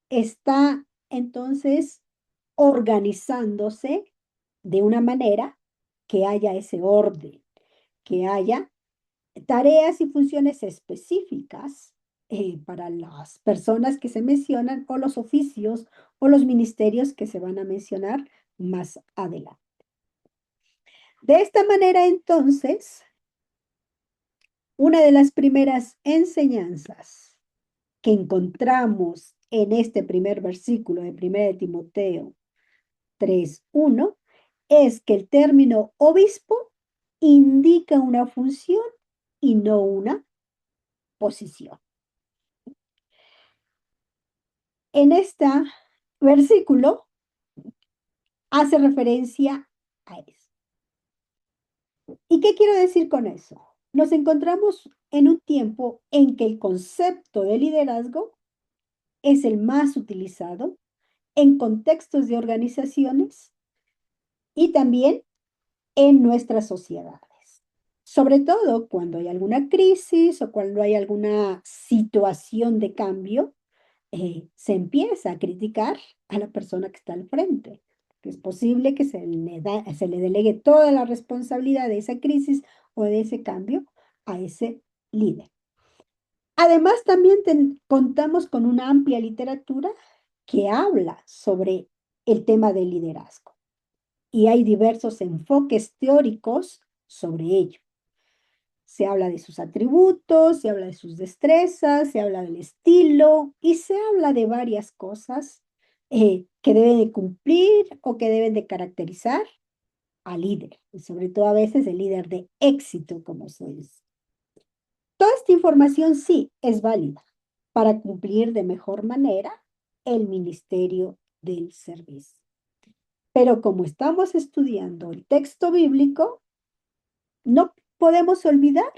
está entonces organizándose de una manera que haya ese orden, que haya tareas y funciones específicas para las personas que se mencionan o los oficios o los ministerios que se van a mencionar más adelante. De esta manera, entonces, una de las primeras enseñanzas que encontramos en este primer versículo de 1 de Timoteo 3:1 es que el término obispo indica una función y no una posición. En este versículo hace referencia a eso. ¿Y qué quiero decir con eso? Nos encontramos en un tiempo en que el concepto de liderazgo es el más utilizado en contextos de organizaciones y también en nuestras sociedades. Sobre todo cuando hay alguna crisis o cuando hay alguna situación de cambio, se empieza a criticar a la persona que está al frente. Que es posible que se le delegue toda la responsabilidad de esa crisis o de ese cambio a ese líder. Además, también contamos con una amplia literatura que habla sobre el tema del liderazgo. Y hay diversos enfoques teóricos sobre ello. Se habla de sus atributos, se habla de sus destrezas, se habla del estilo y se habla de varias cosas que deben de cumplir o que deben de caracterizar al líder, y sobre todo a veces el líder de éxito, como se dice. Toda esta información sí es válida para cumplir de mejor manera el ministerio del servicio. Pero como estamos estudiando el texto bíblico, no podemos olvidar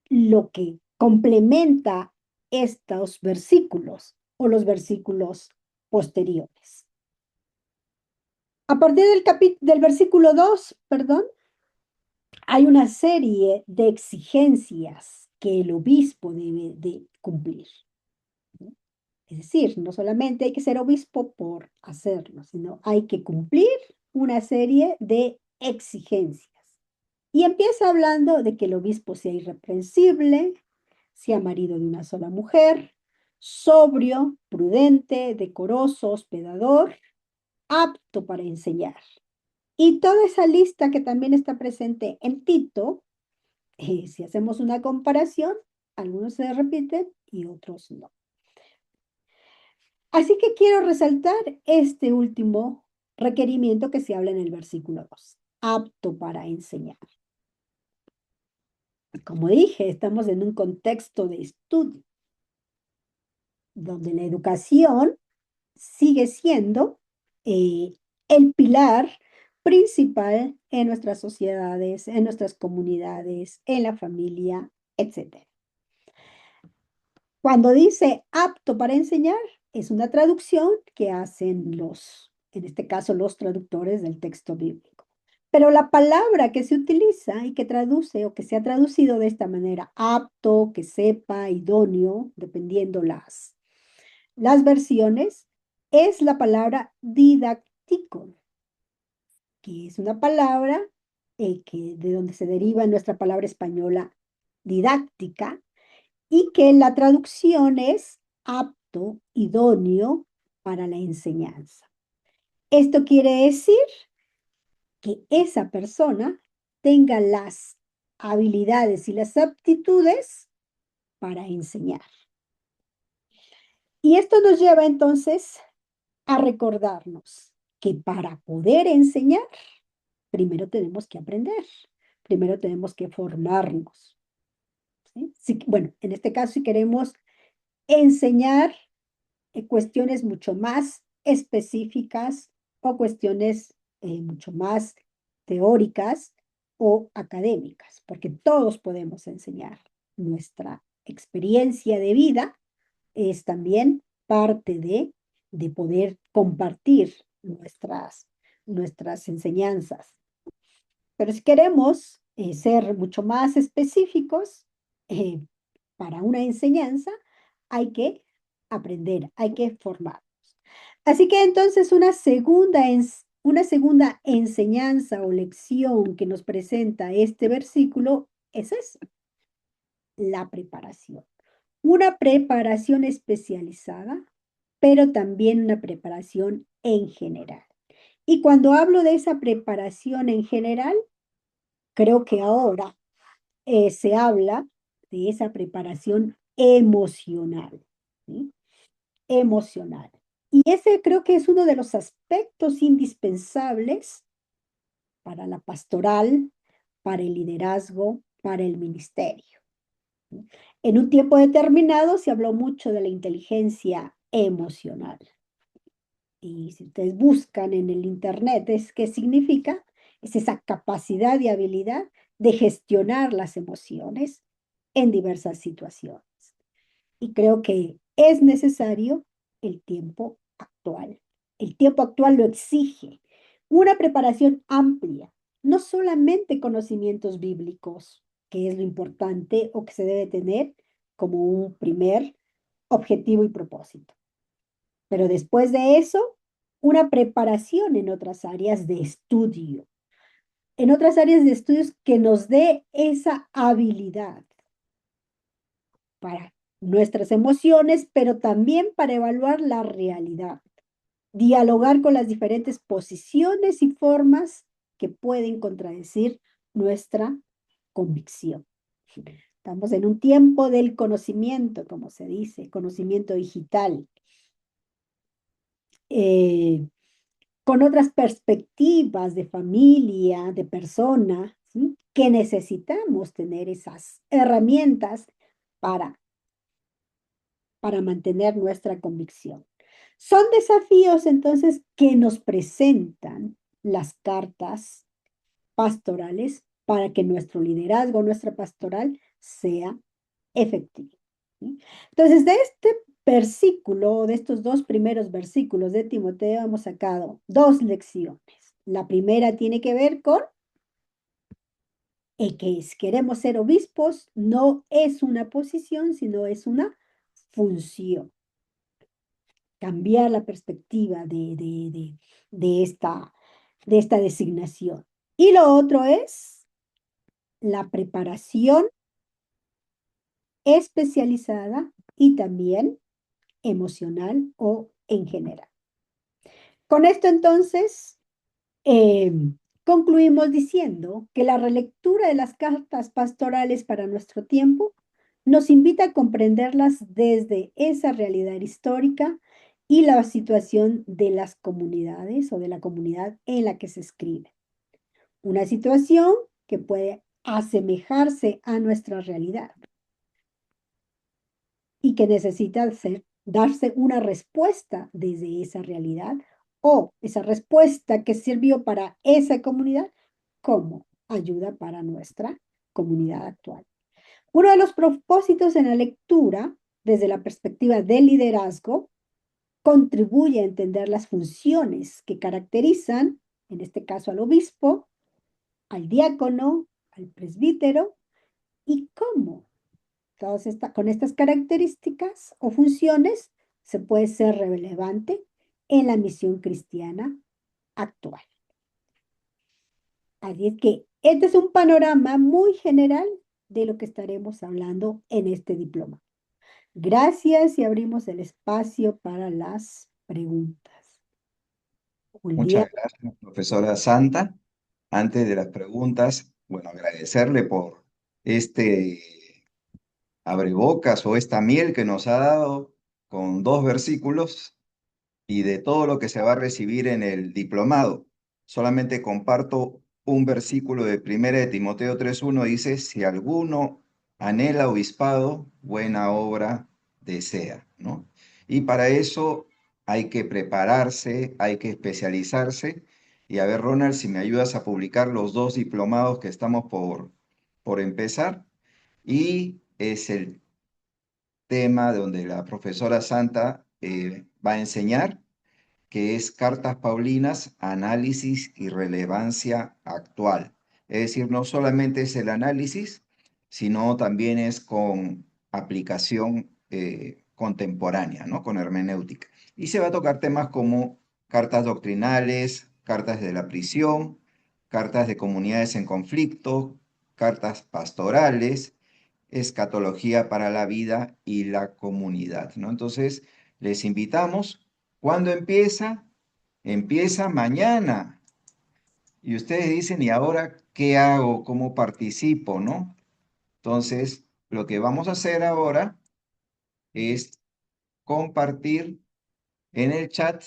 lo que complementa estos versículos o los versículos posteriores. A partir del versículo 2, perdón, hay una serie de exigencias que el obispo debe de cumplir. Es decir, no solamente hay que ser obispo por hacerlo, sino hay que cumplir una serie de exigencias. Y empieza hablando de que el obispo sea irreprensible, sea marido de una sola mujer, sobrio, prudente, decoroso, hospedador, apto para enseñar. Y toda esa lista que también está presente en Tito, si hacemos una comparación, Algunos se repiten y otros no. Así que quiero resaltar este último requerimiento que se habla en el versículo 2, apto para enseñar. Como dije, estamos en un contexto de estudio, donde la educación sigue siendo el pilar principal en nuestras sociedades, en nuestras comunidades, en la familia, etc. Cuando dice apto para enseñar, es una traducción que hacen en este caso, los traductores del texto bíblico. Pero la palabra que se utiliza y que traduce o que se ha traducido de esta manera, apto, que sepa, idóneo, dependiendo las versiones, es la palabra didáctico, que es una palabra de donde se deriva nuestra palabra española didáctica, y que la traducción es apto, idóneo para la enseñanza. Esto quiere decir que esa persona tenga las habilidades y las aptitudes para enseñar. Y esto nos lleva entonces a recordarnos que para poder enseñar, primero tenemos que aprender, primero tenemos que formarnos. ¿Sí? Bueno, en este caso, si queremos enseñar cuestiones mucho más específicas o cuestiones mucho más teóricas o académicas, porque todos podemos enseñar. Nuestra experiencia de vida es también parte de poder compartir nuestras enseñanzas. Pero si queremos ser mucho más específicos para una enseñanza, hay que aprender, hay que formarnos. Así que entonces una segunda enseñanza o lección que nos presenta este versículo es esa, la preparación. Una preparación especializada, pero también una preparación en general. Y cuando hablo de esa preparación en general, creo que ahora se habla de esa preparación emocional, ¿sí? Emocional. Y ese creo que es uno de los aspectos indispensables para la pastoral, para el liderazgo, para el ministerio. En un tiempo determinado se habló mucho de la inteligencia emocional. Y si ustedes buscan en el internet, ¿qué significa? Es esa capacidad y habilidad de gestionar las emociones en diversas situaciones. Y creo que es necesario el tiempo actual. El tiempo actual lo exige. Una preparación amplia, no solamente conocimientos bíblicos, que es lo importante o que se debe tener como un primer objetivo y propósito. Pero después de eso, una preparación en otras áreas de estudio, en otras áreas de estudios que nos dé esa habilidad para nuestras emociones, pero también para evaluar la realidad, dialogar con las diferentes posiciones y formas que pueden contradecir nuestra convicción. Estamos en un tiempo del conocimiento, como se dice, conocimiento digital, con otras perspectivas de familia, de persona, ¿sí? Que necesitamos tener esas herramientas para mantener nuestra convicción. Son desafíos entonces que nos presentan las cartas pastorales para que nuestro liderazgo, nuestra pastoral sea efectivo. ¿Sí? Entonces, de este versículo, de estos dos primeros versículos de Timoteo, hemos sacado dos lecciones. La primera tiene que ver con que queremos ser obispos, no es una posición, sino es una función. Cambiar la perspectiva de esta designación. Y lo otro es la preparación especializada y también emocional o en general. Con esto entonces concluimos diciendo que la relectura de las cartas pastorales para nuestro tiempo nos invita a comprenderlas desde esa realidad histórica y la situación de las comunidades o de la comunidad en la que se escribe. Una situación que puede asemejarse a nuestra realidad y que necesita darse una respuesta desde esa realidad o esa respuesta que sirvió para esa comunidad como ayuda para nuestra comunidad actual. Uno de los propósitos en la lectura, desde la perspectiva del liderazgo, contribuye a entender las funciones que caracterizan, en este caso al obispo, al diácono, al presbítero, y cómo con estas características o funciones se puede ser relevante en la misión cristiana actual. Así es que este es un panorama muy general de lo que estaremos hablando en este diploma. Gracias y abrimos el espacio para las preguntas. Julián. Muchas gracias, profesora Santa. Antes de las preguntas, bueno, agradecerle por este abrebocas o esta miel que nos ha dado con 2 versículos y de todo lo que se va a recibir en el diplomado. Solamente comparto un versículo de 1 de Timoteo 3:1, dice, si alguno anhela obispado, buena obra desea, ¿no? Y para eso hay que prepararse, hay que especializarse. Y a ver, Ronald, si me ayudas a publicar los 2 diplomados que estamos por empezar. Y es el tema donde la profesora Santa va a enseñar, que es Cartas Paulinas, análisis y relevancia actual. Es decir, no solamente es el análisis, sino también es con aplicación contemporánea, ¿no? Con hermenéutica. Y se va a tocar temas como cartas doctrinales, cartas de la prisión, cartas de comunidades en conflicto, cartas pastorales, escatología para la vida y la comunidad, ¿no? Entonces, les invitamos. ¿Cuándo empieza? Empieza mañana. Y ustedes dicen, ¿y ahora qué hago? ¿Cómo participo? ¿No? Entonces, lo que vamos a hacer ahora es compartir en el chat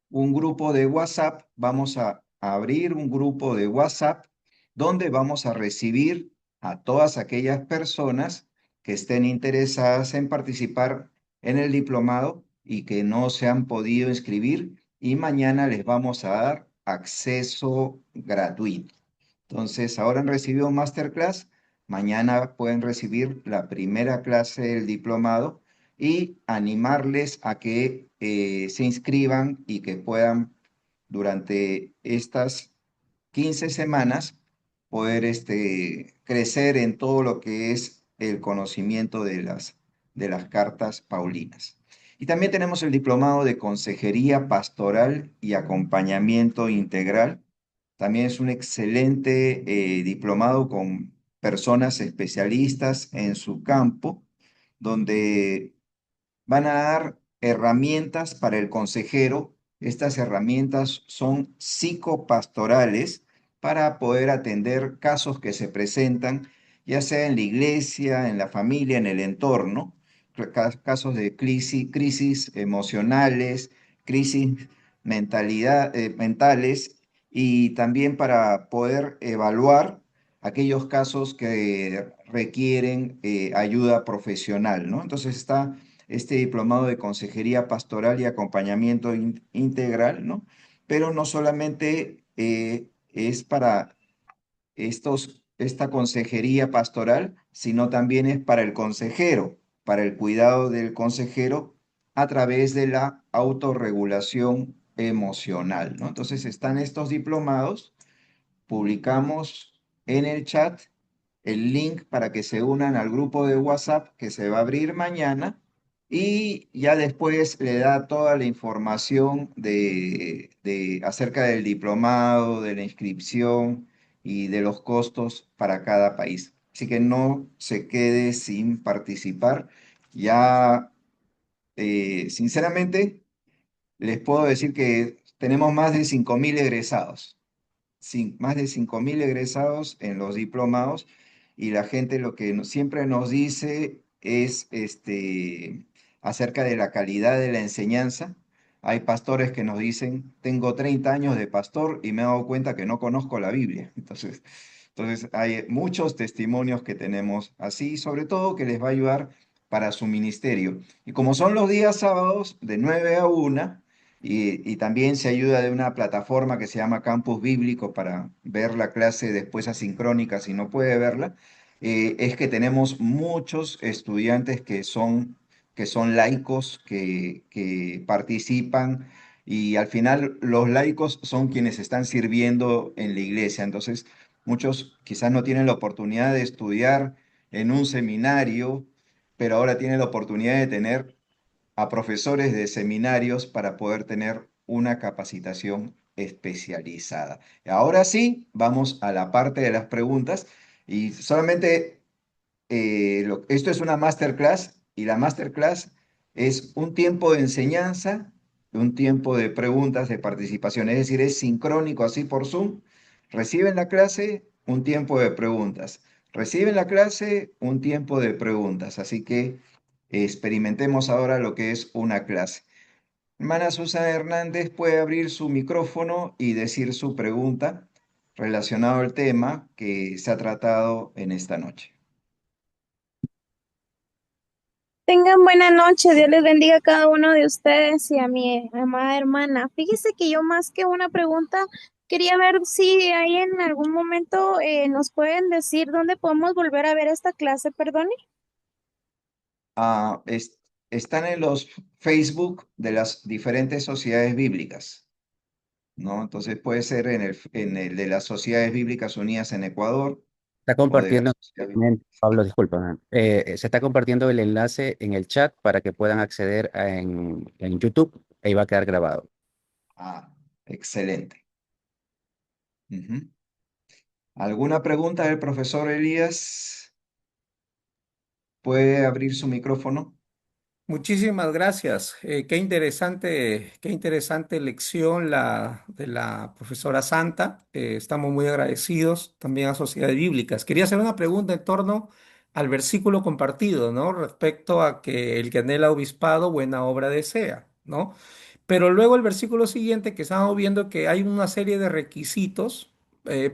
un grupo de WhatsApp. Vamos a abrir un grupo de WhatsApp donde vamos a recibir a todas aquellas personas que estén interesadas en participar en el diplomado y que no se han podido inscribir, y mañana les vamos a dar acceso gratuito. Entonces, ahora han recibido un masterclass, mañana pueden recibir la primera clase del diplomado y animarles a que se inscriban y que puedan durante estas 15 semanas poder crecer en todo lo que es el conocimiento de las cartas paulinas. Y también tenemos el diplomado de Consejería Pastoral y Acompañamiento Integral. También es un excelente diplomado con personas especialistas en su campo, donde van a dar herramientas para el consejero. Estas herramientas son psicopastorales para poder atender casos que se presentan, ya sea en la iglesia, en la familia, en el entorno, casos de crisis emocionales, crisis mentales, y también para poder evaluar aquellos casos que requieren ayuda profesional, ¿no? Entonces está este diplomado de consejería pastoral y acompañamiento integral, ¿no? Pero no solamente es para esta consejería pastoral, sino también es para el consejero, para el cuidado del consejero a través de la autorregulación emocional, ¿no? Entonces están estos diplomados, publicamos en el chat el link para que se unan al grupo de WhatsApp que se va a abrir mañana, y ya después le da toda la información acerca del diplomado, de la inscripción y de los costos para cada país. Así que no se quede sin participar. Ya, sinceramente, les puedo decir que tenemos más de 5.000 egresados. Más de 5.000 egresados en los diplomados, y la gente lo que siempre nos dice es acerca de la calidad de la enseñanza. Hay pastores que nos dicen, tengo 30 años de pastor y me he dado cuenta que no conozco la Biblia. Entonces hay muchos testimonios que tenemos así, sobre todo que les va a ayudar para su ministerio. Y como son los días sábados de 9 a 1, y también se ayuda de una plataforma que se llama Campus Bíblico para ver la clase después asincrónica si no puede verla, es que tenemos muchos estudiantes que son laicos, que participan y al final los laicos son quienes están sirviendo en la iglesia. Entonces, muchos quizás no tienen la oportunidad de estudiar en un seminario, pero ahora tienen la oportunidad de tener a profesores de seminarios para poder tener una capacitación especializada. Ahora sí, vamos a la parte de las preguntas y solamente esto es una masterclass y la masterclass es un tiempo de enseñanza, un tiempo de preguntas, de participación, es decir, es sincrónico así por Zoom. Reciben la clase, un tiempo de preguntas. Reciben la clase, un tiempo de preguntas. Así que experimentemos ahora lo que es una clase. Hermana Susana Hernández puede abrir su micrófono y decir su pregunta relacionado al tema que se ha tratado en esta noche. Tengan buena noche, Dios les bendiga a cada uno de ustedes y a mi amada hermana. Fíjese que yo más que una pregunta, quería ver si hay en algún momento nos pueden decir dónde podemos volver a ver esta clase, perdone. Ah, están en los Facebook de las diferentes sociedades bíblicas, ¿no? Entonces puede ser en el de las Sociedades Bíblicas Unidas en Ecuador Está o de la compartiendo, Sociedad Bíblica. Pablo, disculpa, se está compartiendo el enlace en el chat para que puedan acceder en YouTube. Ahí va a quedar grabado. Ah, excelente. Ujú. ¿Alguna pregunta del profesor Elías? ¿Puede abrir su micrófono? Muchísimas gracias. Qué interesante lección la de la profesora Santa. Estamos muy agradecidos también a Sociedades Bíblicas. Quería hacer una pregunta en torno al versículo compartido, ¿no? Respecto a que el que anhela obispado, buena obra desea, ¿no? Pero luego el versículo siguiente que estamos viendo que hay una serie de requisitos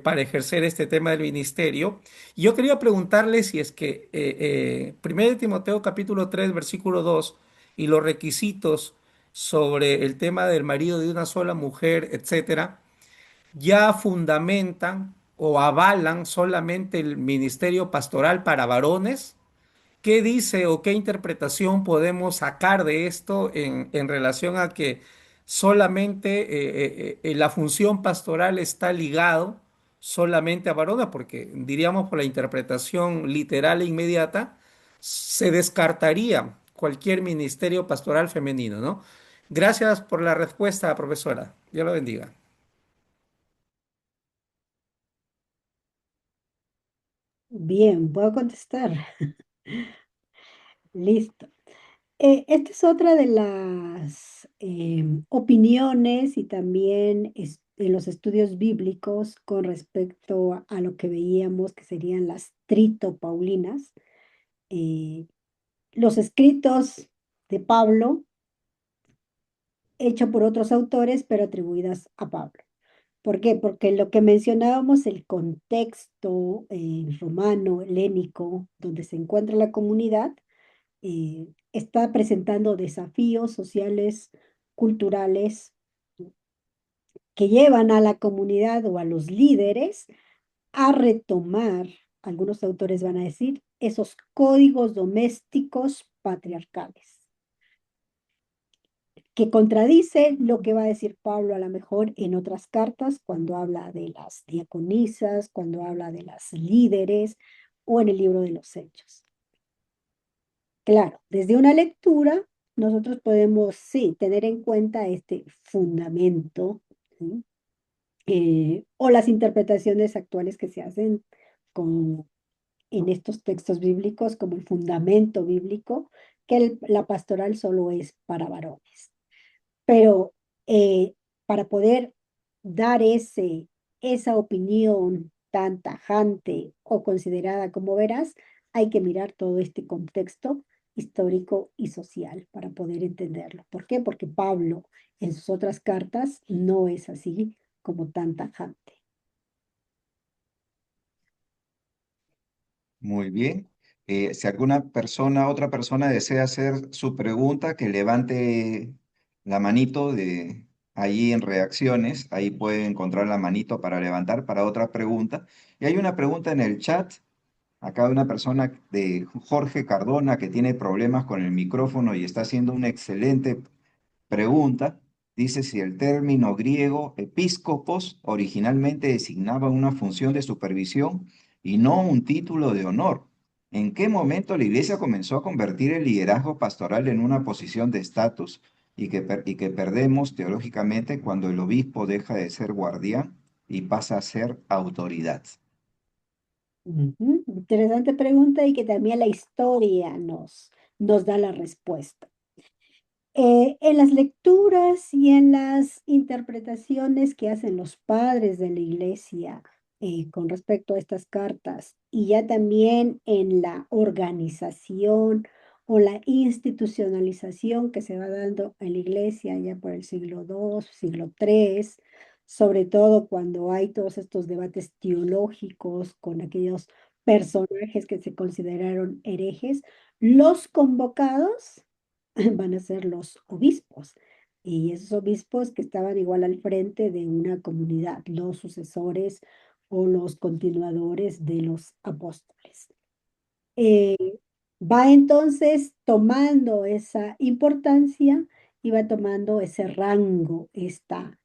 para ejercer este tema del ministerio. Y yo quería preguntarle si es que 1 de Timoteo capítulo 3 versículo 2 y los requisitos sobre el tema del marido de una sola mujer, etcétera, ya fundamentan o avalan solamente el ministerio pastoral para varones. ¿Qué dice o qué interpretación podemos sacar de esto en relación a que solamente la función pastoral está ligado solamente a varones? Porque diríamos por la interpretación literal e inmediata, se descartaría cualquier ministerio pastoral femenino, ¿no? Gracias por la respuesta, profesora. Dios lo bendiga. Bien, puedo contestar. Listo. Esta es otra de las opiniones y también en los estudios bíblicos con respecto a lo que veíamos que serían las tritopaulinas. eh, los escritos de Pablo, hechos por otros autores, pero atribuidas a Pablo. ¿Por qué? Porque lo que mencionábamos, el contexto romano, helénico, donde se encuentra la comunidad, está presentando desafíos sociales, culturales, que llevan a la comunidad o a los líderes a retomar, algunos autores van a decir, esos códigos domésticos patriarcales, que contradice lo que va a decir Pablo a lo mejor en otras cartas, cuando habla de las diaconisas, cuando habla de las líderes o en el libro de los Hechos. Claro, desde una lectura nosotros podemos, sí, tener en cuenta este fundamento, ¿sí? O las interpretaciones actuales que se hacen con, en estos textos bíblicos como el fundamento bíblico, que la pastoral solo es para varones. Pero para poder dar esa opinión tan tajante o considerada como veraz, hay que mirar todo este contexto histórico y social para poder entenderlo. ¿Por qué? Porque Pablo en sus otras cartas no es así como tan tajante. Muy bien. Si alguna persona, otra persona desea hacer su pregunta, que levante la manito de ahí en reacciones. Ahí puede encontrar la manito para levantar para otra pregunta. Y hay una pregunta en el chat. Acá hay una persona de Jorge Cardona que tiene problemas con el micrófono y está haciendo una excelente pregunta. Dice si el término griego episcopos originalmente designaba una función de supervisión y no un título de honor. ¿En qué momento la iglesia comenzó a convertir el liderazgo pastoral en una posición de estatus y que perdemos teológicamente cuando el obispo deja de ser guardián y pasa a ser autoridad? Ujú. Interesante pregunta y que también la historia nos da la respuesta. En las lecturas y en las interpretaciones que hacen los padres de la iglesia con respecto a estas cartas y ya también en la organización o la institucionalización que se va dando en la iglesia ya por el siglo II, siglo III, sobre todo cuando hay todos estos debates teológicos con aquellos personajes que se consideraron herejes, los convocados van a ser los obispos. Y esos obispos que estaban igual al frente de una comunidad, los sucesores o los continuadores de los apóstoles. Eh, Va entonces tomando esa importancia y va tomando ese rango, esta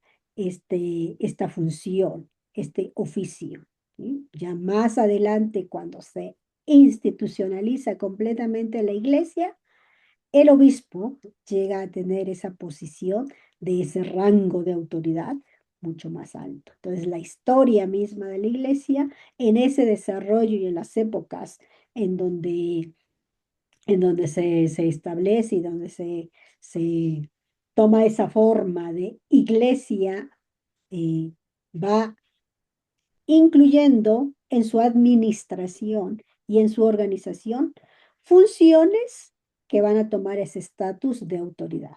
función, este oficio. ¿Sí? Ya más adelante, cuando se institucionaliza completamente la iglesia, el obispo llega a tener esa posición de ese rango de autoridad mucho más alto. Entonces, la historia misma de la iglesia, en ese desarrollo y en las épocas en donde, se establece y donde se toma esa forma de iglesia, eh, va incluyendo en su administración y en su organización funciones que van a tomar ese estatus de autoridad.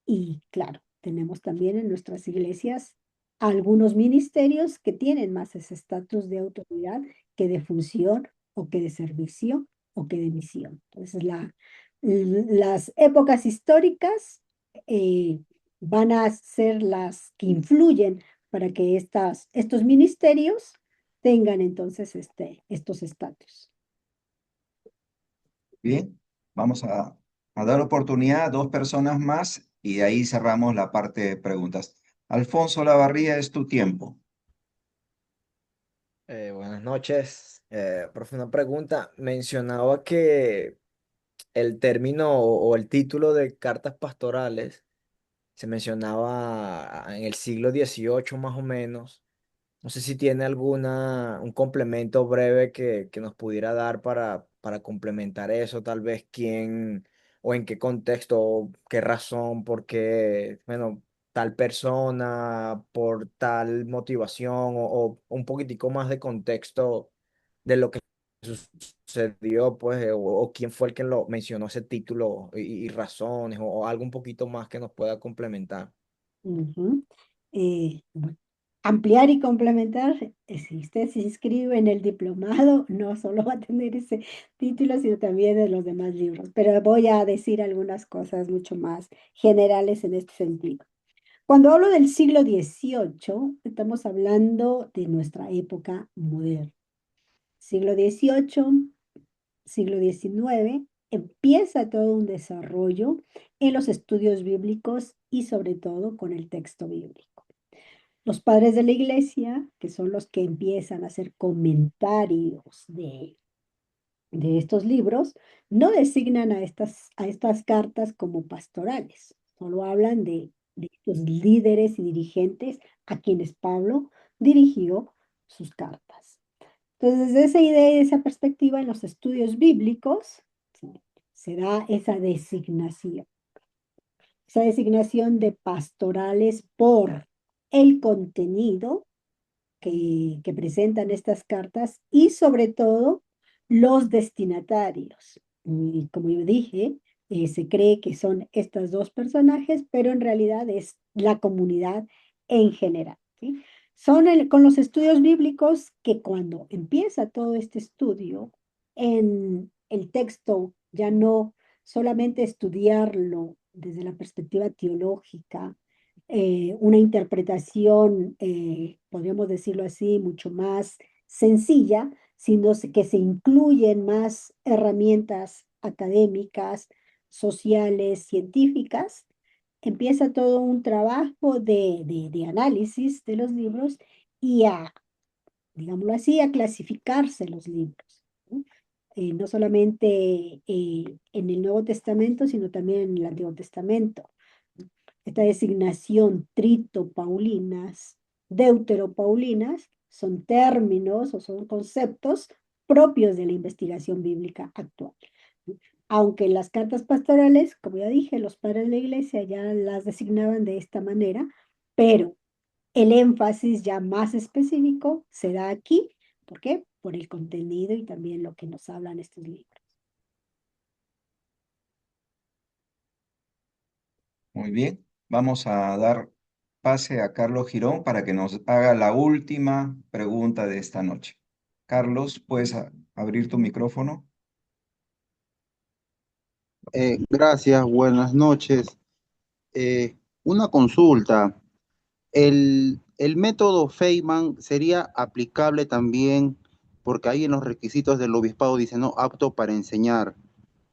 Y claro, tenemos también en nuestras iglesias algunos ministerios que tienen más ese estatus de autoridad que de función o que de servicio o que de misión. Entonces, las épocas históricas eh, van a ser las que influyen para que estos ministerios tengan entonces estos estatus. Bien, vamos a dar oportunidad a dos personas más y de ahí cerramos la parte de preguntas. Alfonso Lavarría, es tu tiempo. Buenas noches. Profe, una pregunta. Mencionaba que el término o el título de cartas pastorales se mencionaba en el siglo XVIII más o menos. No sé si tiene un complemento breve que nos pudiera dar para complementar eso, tal vez quién o en qué contexto, qué razón, por qué, bueno, tal persona, por tal motivación o un poquitico más de contexto de lo que sucedió, pues, o quién fue el que lo mencionó ese título y razones o algo un poquito más que nos pueda complementar. Ujú. Bueno, ampliar y complementar, si usted se inscribe en el diplomado, no solo va a tener ese título, sino también de los demás libros. Pero voy a decir algunas cosas mucho más generales en este sentido. Cuando hablo del siglo XVIII, estamos hablando de nuestra época moderna. Siglo XVIII, siglo XIX, empieza todo un desarrollo en los estudios bíblicos y sobre todo con el texto bíblico. Los padres de la iglesia, que son los que empiezan a hacer comentarios de estos libros, no designan a estas cartas como pastorales, solo hablan de estos líderes y dirigentes a quienes Pablo dirigió sus cartas. Entonces, desde esa idea y esa perspectiva, en los estudios bíblicos, sí, se da esa designación de pastorales por el contenido que presentan estas cartas y sobre todo los destinatarios. Y como yo dije, se cree que son estos dos personajes, pero en realidad es la comunidad en general, ¿sí? Son con los estudios bíblicos que cuando empieza todo este estudio, en el texto ya no solamente estudiarlo desde la perspectiva teológica, una interpretación, podríamos decirlo así, mucho más sencilla, sino que se incluyen más herramientas académicas, sociales, científicas. Empieza todo un trabajo de análisis de los libros y a, digámoslo así, a clasificarse los libros, ¿no? No solamente en el Nuevo Testamento, sino también en el Antiguo Testamento. Esta designación trito-paulinas, deutero-paulinas, son términos o son conceptos propios de la investigación bíblica actual. Aunque en las cartas pastorales, como ya dije, los padres de la iglesia ya las designaban de esta manera, pero el énfasis ya más específico se da aquí. ¿Por qué? Por el contenido y también lo que nos hablan estos libros. Muy bien, vamos a dar pase a Carlos Girón para que nos haga la última pregunta de esta noche. Carlos, ¿puedes abrir tu micrófono? Gracias, buenas noches. Una consulta. ¿El método Feynman sería aplicable también porque ahí en los requisitos del obispado dice no apto para enseñar?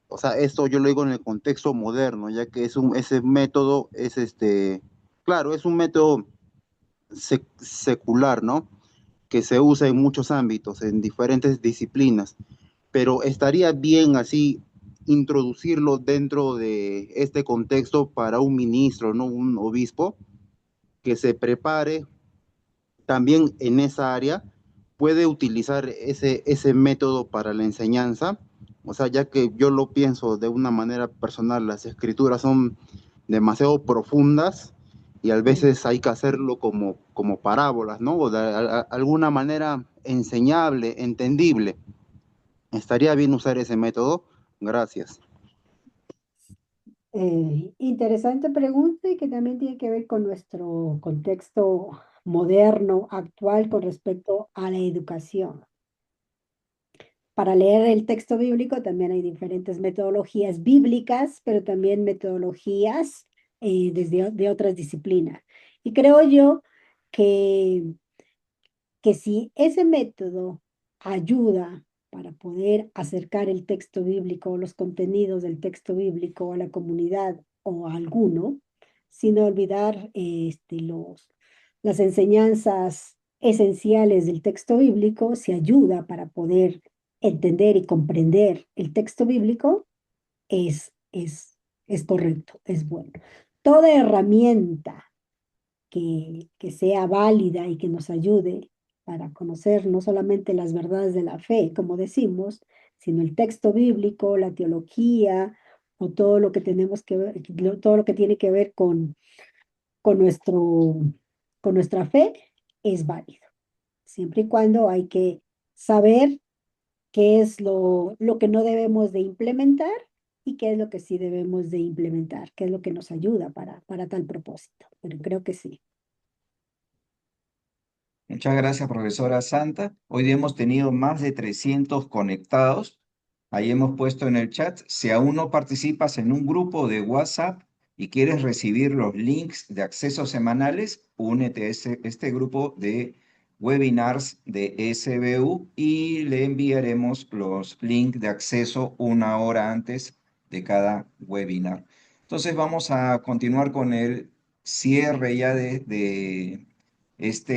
O sea, esto yo lo digo en el contexto moderno, ya que ese método es claro, es un método secular, ¿no? Que se usa en muchos ámbitos, en diferentes disciplinas, pero estaría bien así introducirlo dentro de este contexto para un ministro, ¿no? Un obispo que se prepare también en esa área, puede utilizar ese método para la enseñanza. O sea, ya que yo lo pienso de una manera personal, las escrituras son demasiado profundas y a veces hay que hacerlo como parábolas, ¿no? O de alguna manera enseñable, entendible. ¿Estaría bien usar ese método? Gracias. Interesante pregunta y que también tiene que ver con nuestro contexto moderno, actual, con respecto a la educación. Para leer el texto bíblico también hay diferentes metodologías bíblicas, pero también metodologías de otras disciplinas. Y creo yo que, que si ese método ayuda para poder acercar el texto bíblico, los contenidos del texto bíblico a la comunidad o a alguno, sin olvidar las enseñanzas esenciales del texto bíblico, si ayuda para poder entender y comprender el texto bíblico, es correcto, es bueno. Toda herramienta que sea válida y que nos ayude para conocer no solamente las verdades de la fe, como decimos, sino el texto bíblico, la teología o todo lo que tenemos que ver, todo lo que tiene que ver con con nuestra fe, es válido. Siempre y cuando hay que saber qué es lo que no debemos de implementar y qué es lo que sí debemos de implementar, qué es lo que nos ayuda para tal propósito. Pero creo que sí. Muchas gracias, profesora Santa. Hoy día hemos tenido más de 300 conectados. Ahí hemos puesto en el chat, si aún no participas en un grupo de WhatsApp y quieres recibir los links de acceso semanales, únete a este grupo de webinars de SBU y le enviaremos los links de acceso una hora antes de cada webinar. Entonces vamos a continuar con el cierre ya de este